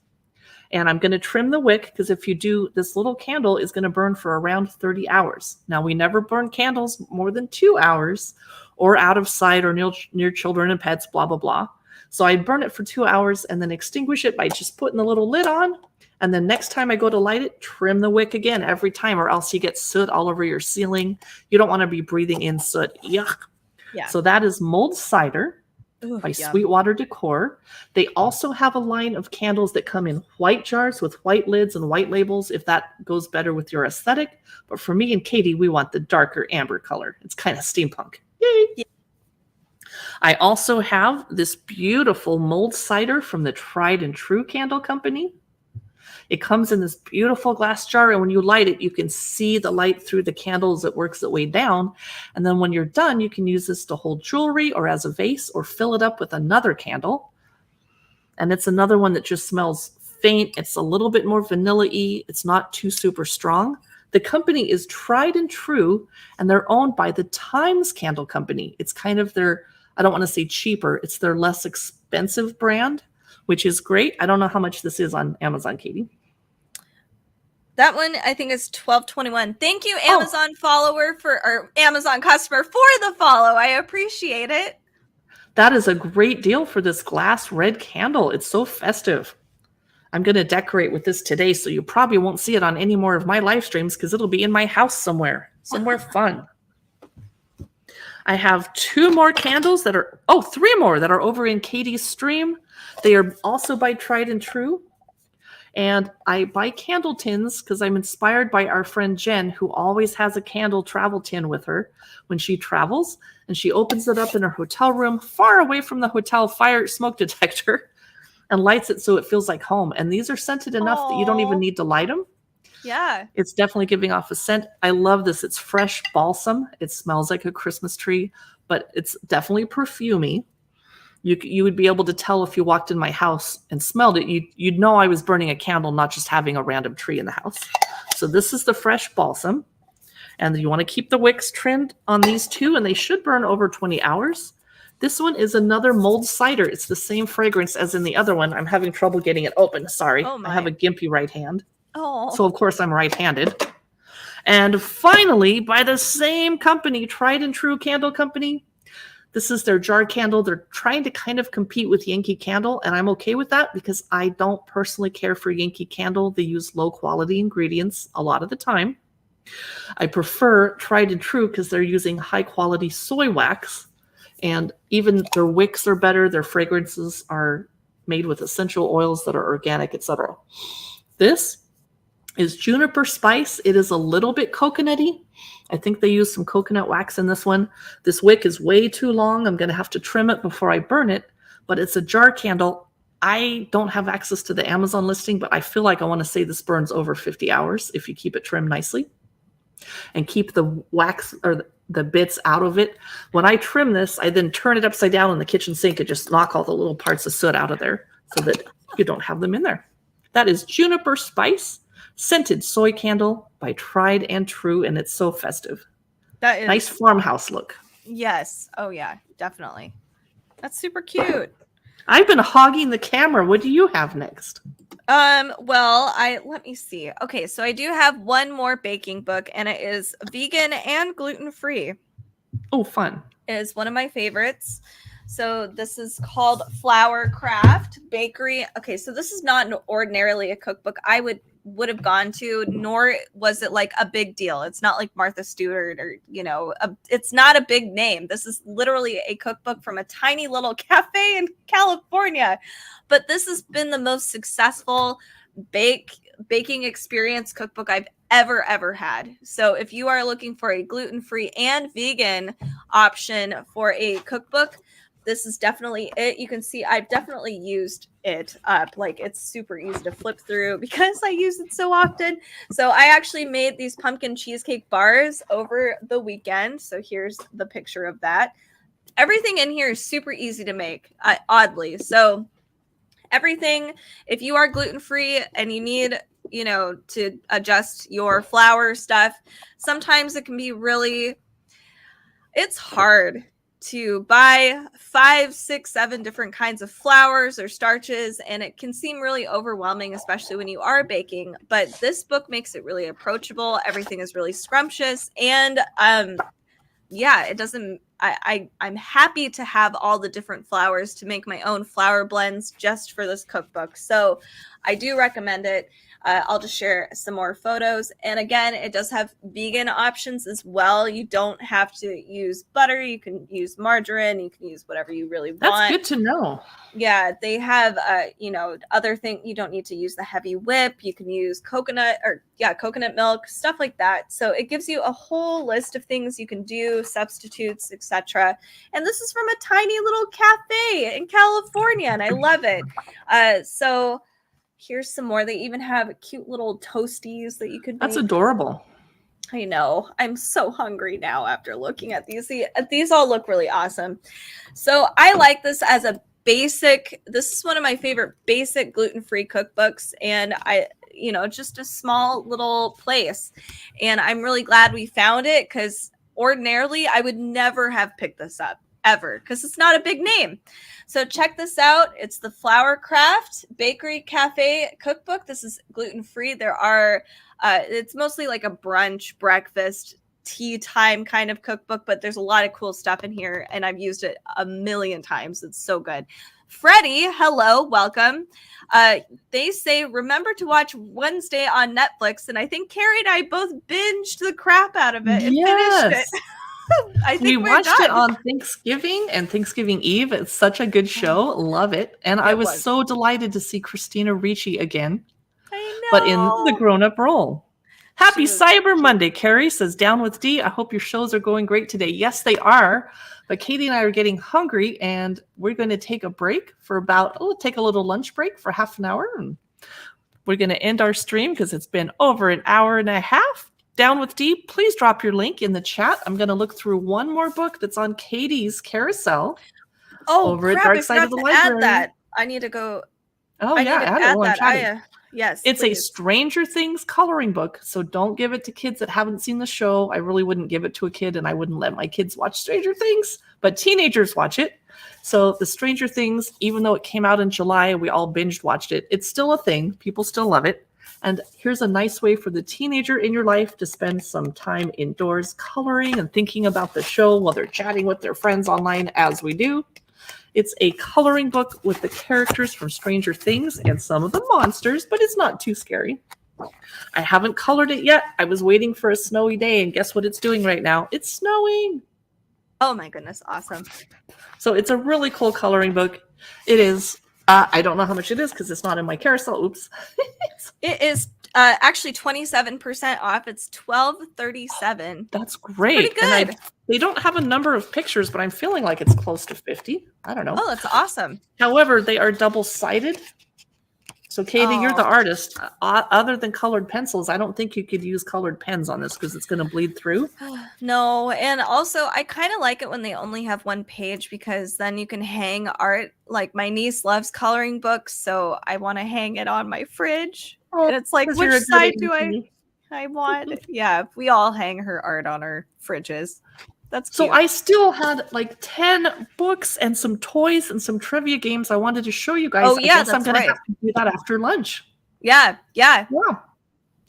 And I'm going to trim the wick because if you do, this little candle is going to burn for around 30 hours. Now, we never burn candles more than 2 hours or out of sight or near children and pets, blah, blah, blah. So I burn it for 2 hours and then extinguish it by just putting the little lid on. And then next time I go to light it, trim the wick again every time, or else you get soot all over your ceiling. You don't want to be breathing in soot. Yuck. Yeah. So that is mulled cider. Ooh, by Sweetwater Decor. They also have a line of candles that come in white jars with white lids and white labels if that goes better with your aesthetic. But for me and Katie, we want the darker amber color. It's kind of steampunk. Yay! Yeah. I also have this beautiful mulled cider from the Tried and True Candle Company. It comes in this beautiful glass jar, and when you light it, you can see the light through the candles. It works its way down. And then when you're done, you can use this to hold jewelry or as a vase or fill it up with another candle. And it's another one that just smells faint. It's a little bit more vanilla-y. It's not too super strong. The company is Tried and True, and they're owned by the Times Candle Company. It's kind of their, I don't want to say cheaper, it's their less expensive brand, which is great. I don't know how much this is on Amazon, Katie. That one, I think, is $12.21. Thank you, Amazon follower or Amazon customer for the follow. I appreciate it. That is a great deal for this glass red candle. It's so festive. I'm going to decorate with this today, so you probably won't see it on any more of my live streams because it'll be in my house somewhere fun. I have 2 more candles that are, 3 more that are over in Katie's stream. They are also by Tried and True. And I buy candle tins because I'm inspired by our friend Jen, who always has a candle travel tin with her when she travels. And she opens it up in her hotel room, far away from the hotel fire smoke detector, and lights it so it feels like home. And these are scented enough that you don't even Aw. need to light them. Yeah. It's definitely giving off a scent. I love this. It's fresh balsam. It smells like a Christmas tree, but it's definitely perfumey. You would be able to tell if you walked in my house and smelled it. You'd know I was burning a candle, not just having a random tree in the house. So this is the fresh balsam. And you want to keep the wicks trimmed on these two, and they should burn over 20 hours. This one is another mulled cider. It's the same fragrance as in the other one. I'm having trouble getting it open. Sorry. Oh I have my. a gimpy right hand. Oh. So, of course, I'm right-handed. And finally, by the same company, Tried and True Candle Company, this is their jar candle. They're trying to kind of compete with Yankee Candle, and I'm okay with that because I don't personally care for Yankee Candle. They use low-quality ingredients a lot of the time. I prefer Tried and True because they're using high-quality soy wax, and even their wicks are better. Their fragrances are made with essential oils that are organic, etc. This is juniper spice. It is a little bit coconutty. I think they use some coconut wax in this one. This wick is way too long. I'm going to have to trim it before I burn it, but it's a jar candle. I don't have access to the Amazon listing, but I feel like I want to say this burns over 50 hours if you keep it trimmed nicely and keep the wax or the bits out of it. When I trim this, I then turn it upside down in the kitchen sink and just knock all the little parts of soot out of there so that you don't have them in there. That is Juniper Spice Scented Soy Candle by Tried and True, and it's so festive. That is Nice farmhouse look. Yes. Oh yeah, definitely. That's super cute. I've been hogging the camera. What do you have next? Well, let me see. Okay, so I do have one more baking book, and it is vegan and gluten-free. Oh, fun. It is one of my favorites. So this is called Flower Craft Bakery. Okay, so this is not ordinarily a cookbook I would have gone to, nor was it like a big deal. It's not like Martha Stewart or, it's not a big name. This is literally a cookbook from a tiny little cafe in California. But this has been the most successful baking experience cookbook I've ever had. So if you are looking for a gluten-free and vegan option for a cookbook, this is definitely it. You can see I've definitely used it up. Like, it's super easy to flip through because I use it so often. So I actually made these pumpkin cheesecake bars over the weekend. So here's the picture of that. Everything in here is super easy to make, oddly. So everything, if you are gluten-free and you need, to adjust your flour stuff, sometimes it can be it's hard to buy 5, 6, 7 different kinds of flours or starches, and it can seem really overwhelming, especially when you are baking. But this book makes it really approachable. Everything is really scrumptious, and it doesn't. I'm happy to have all the different flours to make my own flour blends just for this cookbook. So I do recommend it. I'll just share some more photos. And again, it does have vegan options as well. You don't have to use butter. You can use margarine. You can use whatever you really want. That's good to know. Yeah, they have, other things. You don't need to use the heavy whip. You can use coconut milk, stuff like that. So it gives you a whole list of things you can do, substitutes, etc. And this is from a tiny little cafe in California, and I love it. So here's some more. They even have cute little toasties that you could make. That's adorable. I know. I'm so hungry now after looking at these. These all look really awesome. So I like this as a basic. This is one of my favorite basic gluten-free cookbooks. And just a small little place. And I'm really glad we found it, because ordinarily I would never have picked this up ever, because it's not a big name. So check this out. It's the Flower Craft Bakery Cafe Cookbook. This is gluten-free. There are, it's mostly like a brunch, breakfast, tea time kind of cookbook, but there's a lot of cool stuff in here, and I've used it a million times. It's so good. Freddie, hello, welcome. They say, remember to watch Wednesday on Netflix, and I think Carrie and I both binged the crap out of it and finished it. I think we watched it on Thanksgiving and Thanksgiving Eve. It's such a good show. Love it. And I was so delighted to see Christina Ricci again. but in the No. grown-up role. Happy was Cyber Monday, Carrie says, down with D. I hope your shows are going great today. Yes, they are. But Katie and I are getting hungry, and we're going to take a break for take a little lunch break for half an hour. And we're going to end our stream because it's been over an hour and a half. Down with D, please drop your link in the chat. I'm going to look through one more book that's on Katie's carousel. Over at Dark Side of the Library. Add that. I need to go. Oh, yeah, add it while I'm chatting. Yes, it's please. a Stranger Things coloring book, so don't give it to kids that haven't seen the show. I really wouldn't give it to a kid, and I wouldn't let my kids watch Stranger Things, but teenagers watch it. So the Stranger Things, even though it came out in July, we all binge watched it. It's still a thing. People still love it. And here's a nice way for the teenager in your life to spend some time indoors coloring and thinking about the show while they're chatting with their friends online, as we do. It's a coloring book with the characters from Stranger Things and some of the monsters, but it's not too scary. I haven't colored it yet. I was waiting for a snowy day, and guess what it's doing right now? It's snowing. Oh my goodness, awesome. So it's a really cool coloring book. It is. I don't know how much it is because it's not in my carousel. Oops. It is actually 27% off. It's $12.37. That's great. Pretty good. And they don't have a number of pictures, but I'm feeling like it's close to 50. I don't know. Oh, that's awesome. However, they are double-sided. So, Katie, you're the Oh. artist. Other than colored pencils, I don't think you could use colored pens on this because it's going to bleed through. No, and also I kind of like it when they only have one page because then you can hang art. Like my niece loves coloring books, so I want to hang it on my fridge. And it's like, 'Cause you're which a good side do auntie. I want? Yeah, we all hang her art on our fridges. That's So cute. I still had like 10 books and some toys and some trivia games I wanted to show you guys. Oh, yeah, I guess I'm that's going to right. have to do that after lunch. Yeah. Yeah.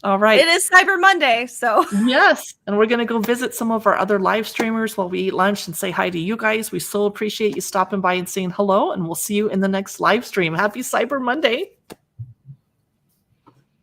All right. It is Cyber Monday, so Yes. And we're going to go visit some of our other live streamers while we eat lunch and say hi to you guys. We so appreciate you stopping by and saying hello, and we'll see you in the next live stream. Happy Cyber Monday.